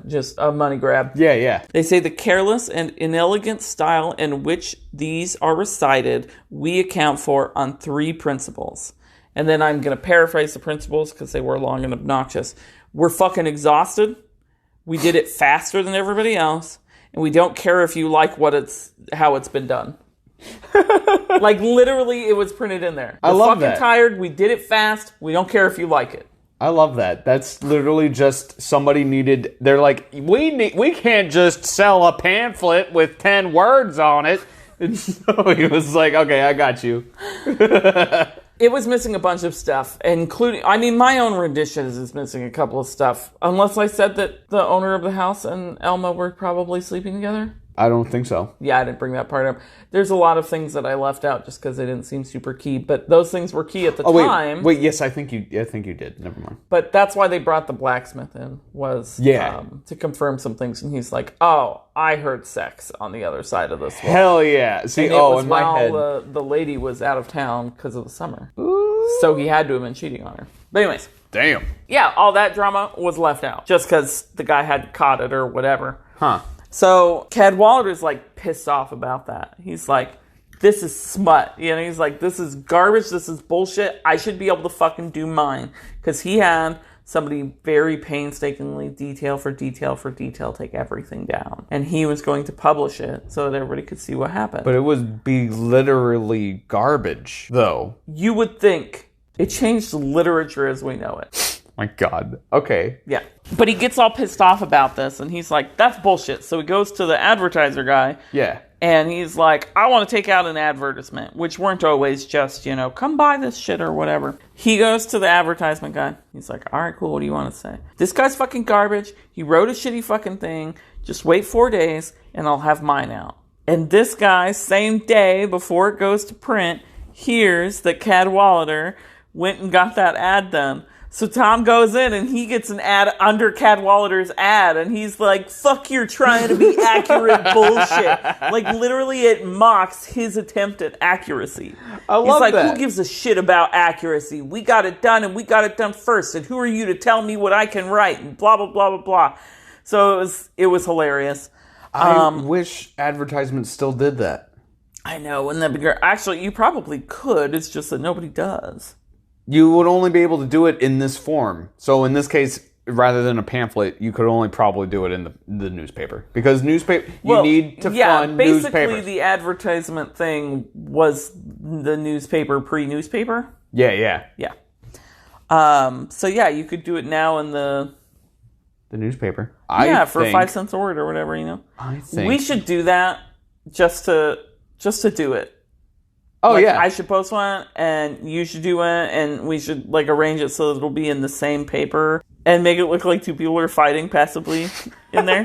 just a money grab. Yeah. They say the careless and inelegant style in which these are recited, we account for on 3 principles. And then I'm going to paraphrase the principles because they were long and obnoxious. We're fucking exhausted. We did it faster than everybody else. And we don't care if you like how it's been done. Like, literally, it was printed in there. I love that. We're fucking tired. We did it fast. We don't care if you like it. I love that. That's literally just somebody needed... They're like, we can't just sell a pamphlet with 10 words on it. And so he was like, okay, I got you. It was missing a bunch of stuff, including... I mean, my own rendition is missing a couple of stuff. Unless I said that the owner of the house and Elma were probably sleeping together. I don't think so. Yeah, I didn't bring that part up. There's a lot of things that I left out just because they didn't seem super key, but those things were key at the time. Wait, yes, I think you did. Never mind. But that's why they brought the blacksmith in, was to confirm some things, and he's like, oh, I heard sex on the other side of this wall. Hell yeah. See, in my head. The lady was out of town because of the summer. Ooh. So he had to have been cheating on her. But anyways. Damn. Yeah, all that drama was left out just because the guy had caught it or whatever. Huh. So Cadwallader's like pissed off about that. He's like, this is smut. He's like, this is garbage. This is bullshit. I should be able to fucking do mine. Because he had somebody very painstakingly, detail for detail, take everything down. And he was going to publish it so that everybody could see what happened. But it would be literally garbage, though. You would think. It changed literature as we know it. My God. Okay. Yeah. But he gets all pissed off about this, and he's like, that's bullshit. So he goes to the advertiser guy. Yeah. And he's like, I want to take out an advertisement, which weren't always just, come buy this shit or whatever. He goes to the advertisement guy. He's like, all right, cool. What do you want to say? This guy's fucking garbage. He wrote a shitty fucking thing. Just wait 4 days, and I'll have mine out. And this guy, same day before it goes to print, hears that Cadwallader went and got that ad done. So Tom goes in and he gets an ad under Cadwallader's ad, and he's like, fuck, you're trying to be accurate bullshit. Like, literally, it mocks his attempt at accuracy. I love he's like, that. who gives a shit about accuracy? We got it done, and we got it done first, and who are you to tell me what I can write, and blah, blah, blah, blah, blah. So it was hilarious. I wish advertisements still did that. I know, wouldn't that be great? Actually, you probably could, it's just that nobody does. You would only be able to do it in this form. So in this case, rather than a pamphlet, you could only probably do it in the newspaper. Because newspaper, you need to fund basically newspapers. the advertisement thing was the newspaper pre-newspaper. Yeah. So yeah, you could do it now in the newspaper. For 5 cents a word or whatever, you know. I think We should do that just to do it. Oh, like, yeah. I should post one, and you should do one, and we should like arrange it so that it'll be in the same paper, and make it look like two people are fighting passively in there.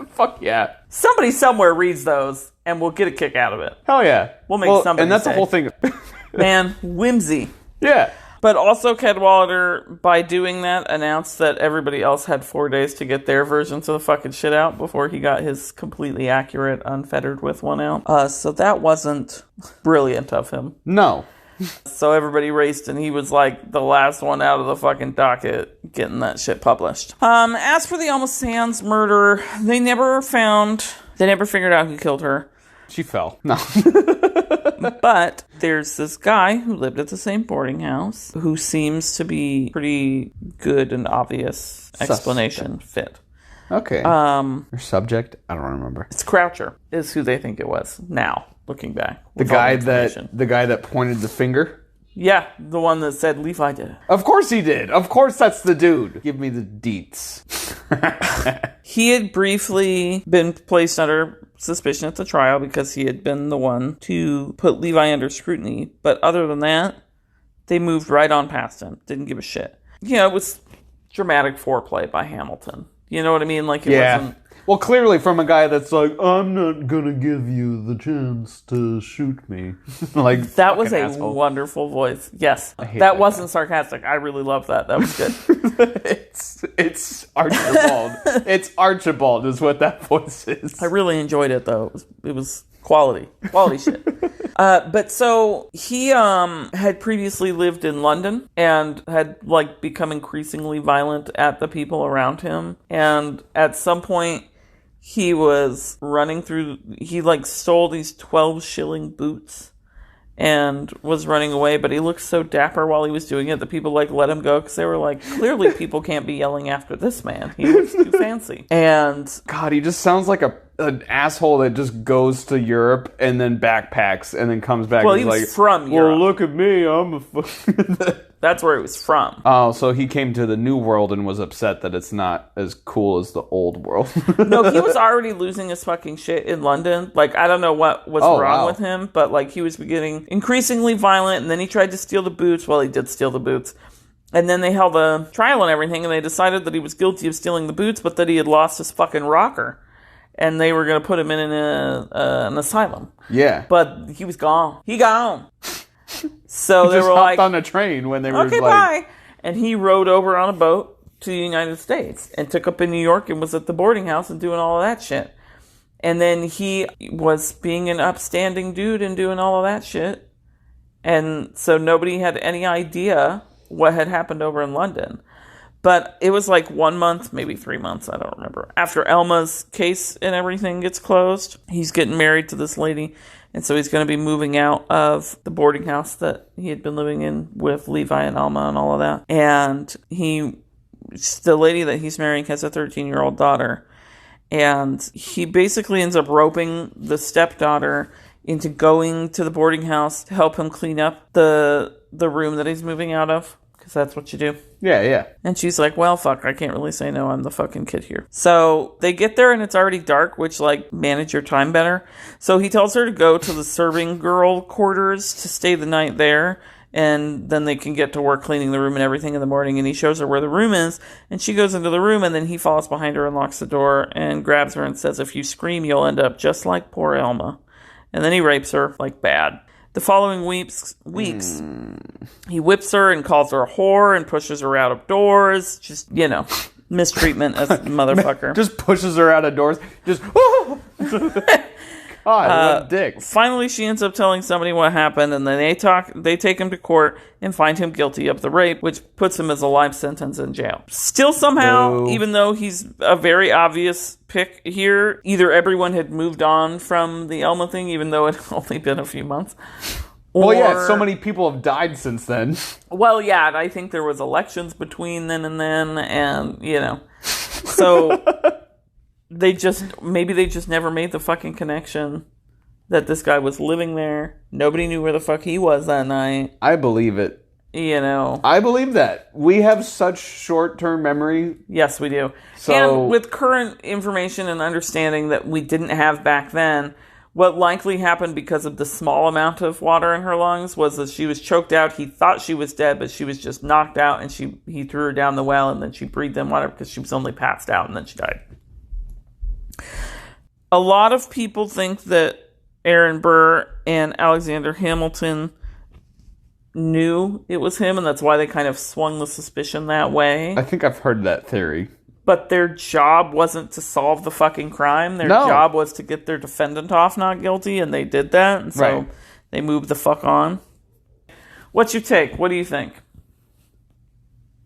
Fuck yeah. Somebody somewhere reads those, and we'll get a kick out of it. Hell yeah. We'll make somebody and that's say. the whole thing. Man, whimsy. Yeah. But also, Cadwallader, by doing that, announced that everybody else had 4 days to get their versions of the fucking shit out before he got his completely accurate, unfettered with one out. So that wasn't brilliant of him. No. So everybody raced, and he was like the last one out of the fucking docket getting that shit published. As for the Alma Sands murder, they never figured out who killed her. She fell. No. But there's this guy who lived at the same boarding house who seems to be pretty good and obvious explanation fit. Okay. Or subject? I don't remember. It's Croucher is who they think it was now, looking back. The guy that pointed the finger? Yeah, the one that said Levi did it. Of course he did. Of course that's the dude. Give me the deets. He had briefly been placed under suspicion at the trial because he had been the one to put Levi under scrutiny. But other than that, they moved right on past him. Didn't give a shit. Yeah, it was dramatic foreplay by Hamilton. You know what I mean? Like, it wasn't... Well, clearly from a guy that's like, I'm not gonna give you the chance to shoot me. Like, that was a asshole. wonderful voice. Yes. hate That that wasn't sarcastic. I really loved that. That was good. It's Archibald. It's Archibald is what that voice is. I really enjoyed it, though. It was quality shit. But so he had previously lived in London and had like become increasingly violent at the people around him. And at some point, he was running through. He like stole these 12-shilling boots and was running away. But he looked so dapper while he was doing it that people like let him go because they were like, clearly people can't be yelling after this man. He looks too fancy. And God, he just sounds like an asshole that just goes to Europe and then backpacks and then comes back. Well, and he was like, from Europe. Well, look at me, I'm a. That's where it was from. Oh, so he came to the new world and was upset that it's not as cool as the old world. No, he was already losing his fucking shit in London. Like, I don't know what was wrong with him, but like he was getting increasingly violent, and then he tried to steal the boots. Well, he did steal the boots. And then they held a trial and everything, and they decided that he was guilty of stealing the boots, but that he had lost his fucking rocker. And they were going to put him in an asylum. Yeah. But he was gone. He gone. So he they just were hopped like, on a train when they were okay, like, bye. And he rode over on a boat to the United States and took up in New York and was at the boarding house and doing all of that shit. And then he was being an upstanding dude and doing all of that shit. And so nobody had any idea what had happened over in London. But it was like 1 month, maybe 3 months, I don't remember. After Elma's case and everything gets closed, he's getting married to this lady. And so he's going to be moving out of the boarding house that he had been living in with Levi and Alma and all of that. And the lady that he's marrying has a 13-year-old daughter. And he basically ends up roping the stepdaughter into going to the boarding house to help him clean up the room that he's moving out of. Because that's what you do. Yeah. And she's like, well, fuck, I can't really say no, I'm the fucking kid here. So they get there and it's already dark, which, like, manage your time better. So he tells her to go to the serving girl quarters to stay the night there. And then they can get to work cleaning the room and everything in the morning. And he shows her where the room is. And she goes into the room and then he follows behind her and locks the door and grabs her and says, if you scream, you'll end up just like poor Elma. And then he rapes her, like, bad. The following weeks, He whips her and calls her a whore and pushes her out of doors. Just, mistreatment as a motherfucker. Just pushes her out of doors. Just, God, what a dick. Finally, she ends up telling somebody what happened, and then they take him to court and find him guilty of the rape, which puts him as a life sentence in jail. Still somehow, even though he's a very obvious pick here, either everyone had moved on from the Elma thing, even though it had only been a few months. Well, yeah, so many people have died since then. Well, yeah, I think there was elections between then and then, and, so... Maybe they just never made the fucking connection that this guy was living there. Nobody knew where the fuck he was that night. I believe it. I believe that. We have such short-term memory. Yes, we do. So, and with current information and understanding that we didn't have back then, what likely happened because of the small amount of water in her lungs was that she was choked out. He thought she was dead, but she was just knocked out, and he threw her down the well, and then she breathed in water because she was only passed out, and then she died. A lot of people think that Aaron Burr and Alexander Hamilton knew it was him, and that's why they kind of swung the suspicion that way. I think I've heard that theory. But their job wasn't to solve the fucking crime. Their job was to get their defendant off not guilty, and they did that, and so they moved the fuck on. What's your take? What do you think?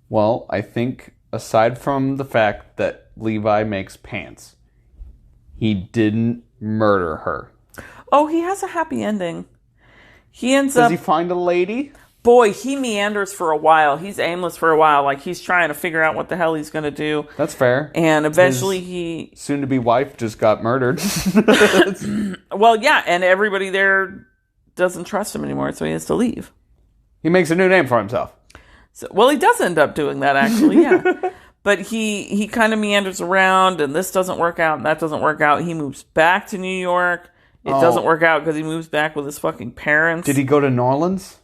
Well, I think, aside from the fact that Levi makes pants, he didn't murder her. Oh, he has a happy ending. Does he find a lady? Boy, he meanders for a while. He's aimless for a while. Like, he's trying to figure out what the hell he's going to do. That's fair. And eventually his soon-to-be wife just got murdered. Well, yeah, and everybody there doesn't trust him anymore, so he has to leave. He makes a new name for himself. Well, he does end up doing that, actually, yeah. But he kind of meanders around, and this doesn't work out, and that doesn't work out. He moves back to New York. It doesn't work out because he moves back with his fucking parents. Did he go to New Orleans?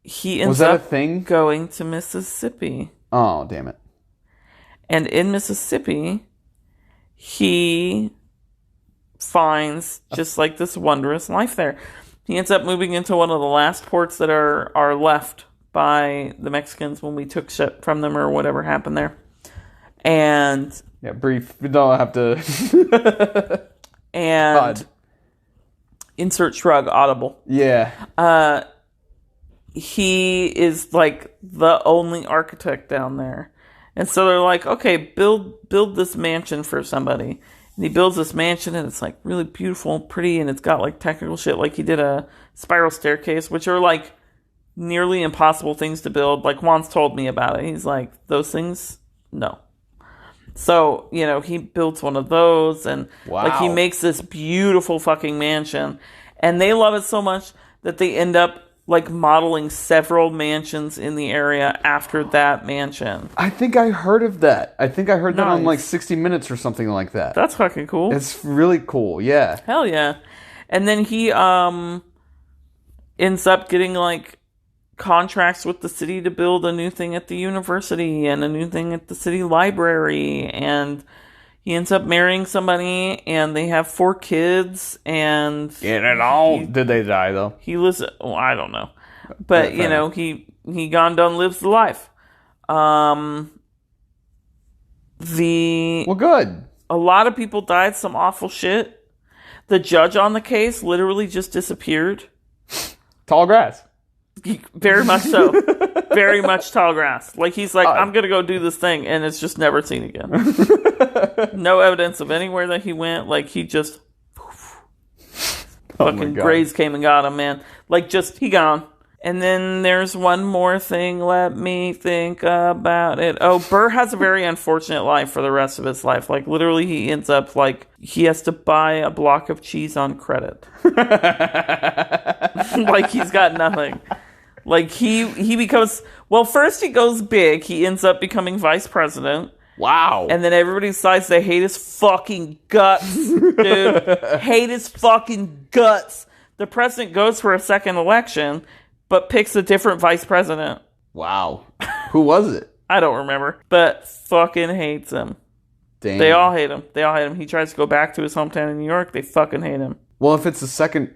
He ends Was that up a thing? going to Mississippi. Oh, damn it. And in Mississippi, he finds just like this wondrous life there. He ends up moving into one of the last ports that are left by the Mexicans when we took shit from them or whatever happened there. And yeah, brief. We don't have to. And God. Insert shrug audible. Yeah. He is like the only architect down there, and so they're like, okay, build this mansion for somebody. And he builds this mansion, and it's like really beautiful and pretty, and it's got like technical shit. Like he did a spiral staircase, which are like nearly impossible things to build. Like Juan's told me about it. He's like, those things, no. So, he builds one of those, and like he makes this beautiful fucking mansion, and they love it so much that they end up like modeling several mansions in the area after that mansion. I think I heard of that. I think I heard that on like 60 Minutes or something like that. That's fucking cool. It's really cool, yeah. Hell yeah. And then he ends up getting like contracts with the city to build a new thing at the university and a new thing at the city library, and he ends up marrying somebody, and they have 4 kids, and did they die though? He lives. Well, I don't know, but he gone done lives the life. Well, good. A lot of people died some awful shit. The judge on the case literally just disappeared. Tall grass. Very much so. Very much tall grass. Like, he's like, I'm going to go do this thing, and it's just never seen again. No evidence of anywhere that he went. Like, he just... fucking Grays came and got him, man. Like, just, he gone. And then there's one more thing. Let me think about it. Oh, Burr has a very unfortunate life for the rest of his life. Like, literally, he ends up, like, he has to buy a block of cheese on credit. Like, he's got nothing. Like, he becomes... Well, first he goes big. He ends up becoming vice president. Wow. And then everybody decides they hate his fucking guts, dude. Hate his fucking guts. The president goes for a second election, but picks a different vice president. Wow. Who was it? I don't remember. But fucking hates him. Damn. They all hate him. He tries to go back to his hometown in New York. They fucking hate him. Well, if it's the second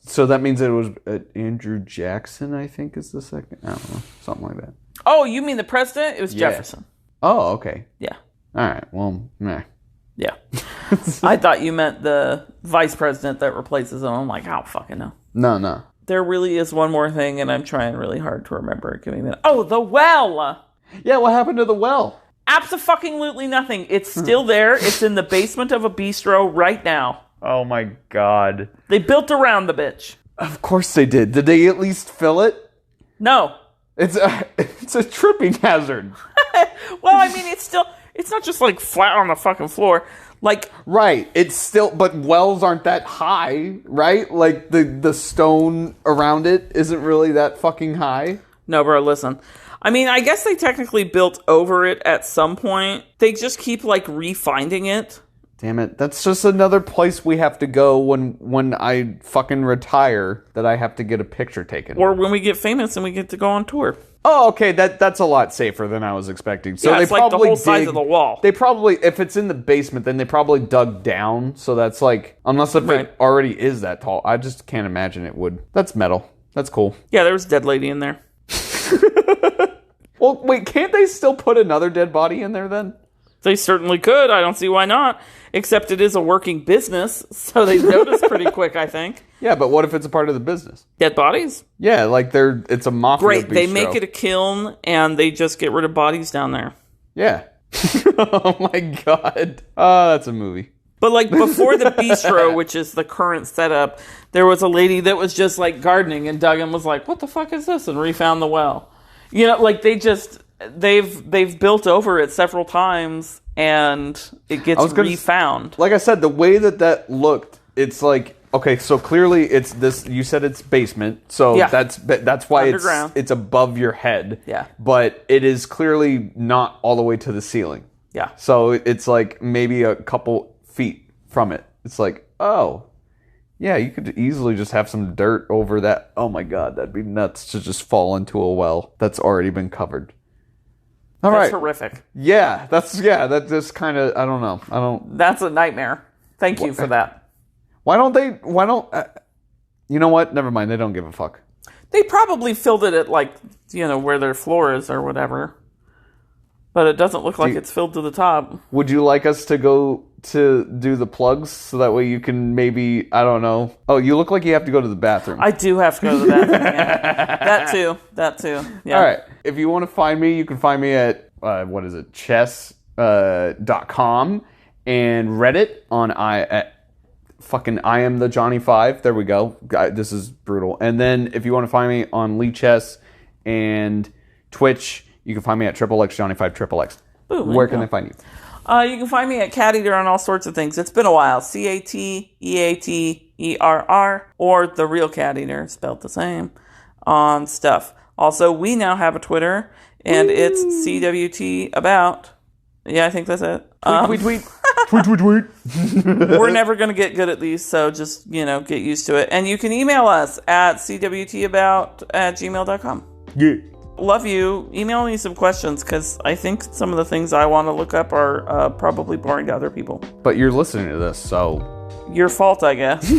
So that means it was Andrew Jackson, I think, is the second. I don't know. Something like that. Oh, you mean the president? It was Jefferson. Oh, okay. Yeah. All right. Well, meh. Yeah. I thought you meant the vice president that replaces him. I'm like, I don't fucking know. No. There really is one more thing, and I'm trying really hard to remember it. Give me a minute. Oh, the well! Yeah, what happened to the well? Abso-fucking-lutely nothing. It's still there. It's in the basement of a bistro right now. Oh my god. They built around the bitch. Of course they did. Did they at least fill it? No. It's a tripping hazard. Well, I mean, it's not just like flat on the fucking floor. Like, right. It's still, but wells aren't that high, right? Like the stone around it isn't really that fucking high. No, bro, listen. I mean, I guess they technically built over it at some point. They just keep like refinding it. Damn it. That's just another place we have to go when I fucking retire, that I have to get a picture taken. Or when we get famous and we get to go on tour. Oh, okay. That's a lot safer than I was expecting. So yeah, they it's like the probably whole size of the wall. They probably, if it's in the basement, then they probably dug down. So that's like, unless if it already is that tall. I just can't imagine it would. That's metal. That's cool. Yeah, there was a dead lady in there. Well, wait, can't they still put another dead body in there then? They certainly could. I don't see why not. Except it is a working business, so they notice pretty quick, I think. Yeah, but what if it's a part of the business? Dead bodies? Yeah, like it's a mafia Great, bistro. they make it a kiln, and they just get rid of bodies down there. Yeah. Oh my god. Oh, that's a movie. But like before the bistro, which is the current setup, there was a lady that was just like gardening, and Duggan was like, what the fuck is this? And refound the well. You know, like they've built over it several times, and it gets refound. Like I said, the way that looked, it's like, okay, so clearly it's this, you said it's basement, so yeah. that's why it's above your head. Yeah. But it is clearly not all the way to the ceiling. Yeah. So it's like maybe a couple feet from it. It's like, oh, yeah, you could easily just have some dirt over that. Oh my god, that'd be nuts to just fall into a well that's already been covered. That's horrific. Yeah, that's just kind of, I don't know. That's a nightmare. Thank you for that. Why don't you know what? Never mind. They don't give a fuck. They probably filled it at like, where their floor is or whatever. But it doesn't look like it's filled to the top. Would you like us to go to do the plugs so that way you can maybe, I don't know. Oh, you look like you have to go to the bathroom. I do have to go to the bathroom. Yeah. That too. Yeah. All right. If you want to find me, you can find me at, chess.com and Reddit on I am the Johnny5. There we go. This is brutal. And then if you want to find me on Lee Chess and Twitch, you can find me at XXX Johnny5 XXX. Boom, where can they find you? You can find me at CatEaterr on all sorts of things. It's been a while. CatEaterr, or the real CatEaterr, spelled the same, on stuff. Also, we now have a Twitter, and it's CWT about. Yeah, I think that's it. Tweet. Tweet. We're never going to get good at these, so just, get used to it. And you can email us at cwtabout@gmail.com. Yeah. Love you. Email me some questions, because I think some of the things I want to look up are probably boring to other people. But you're listening to this, so... Your fault, I guess.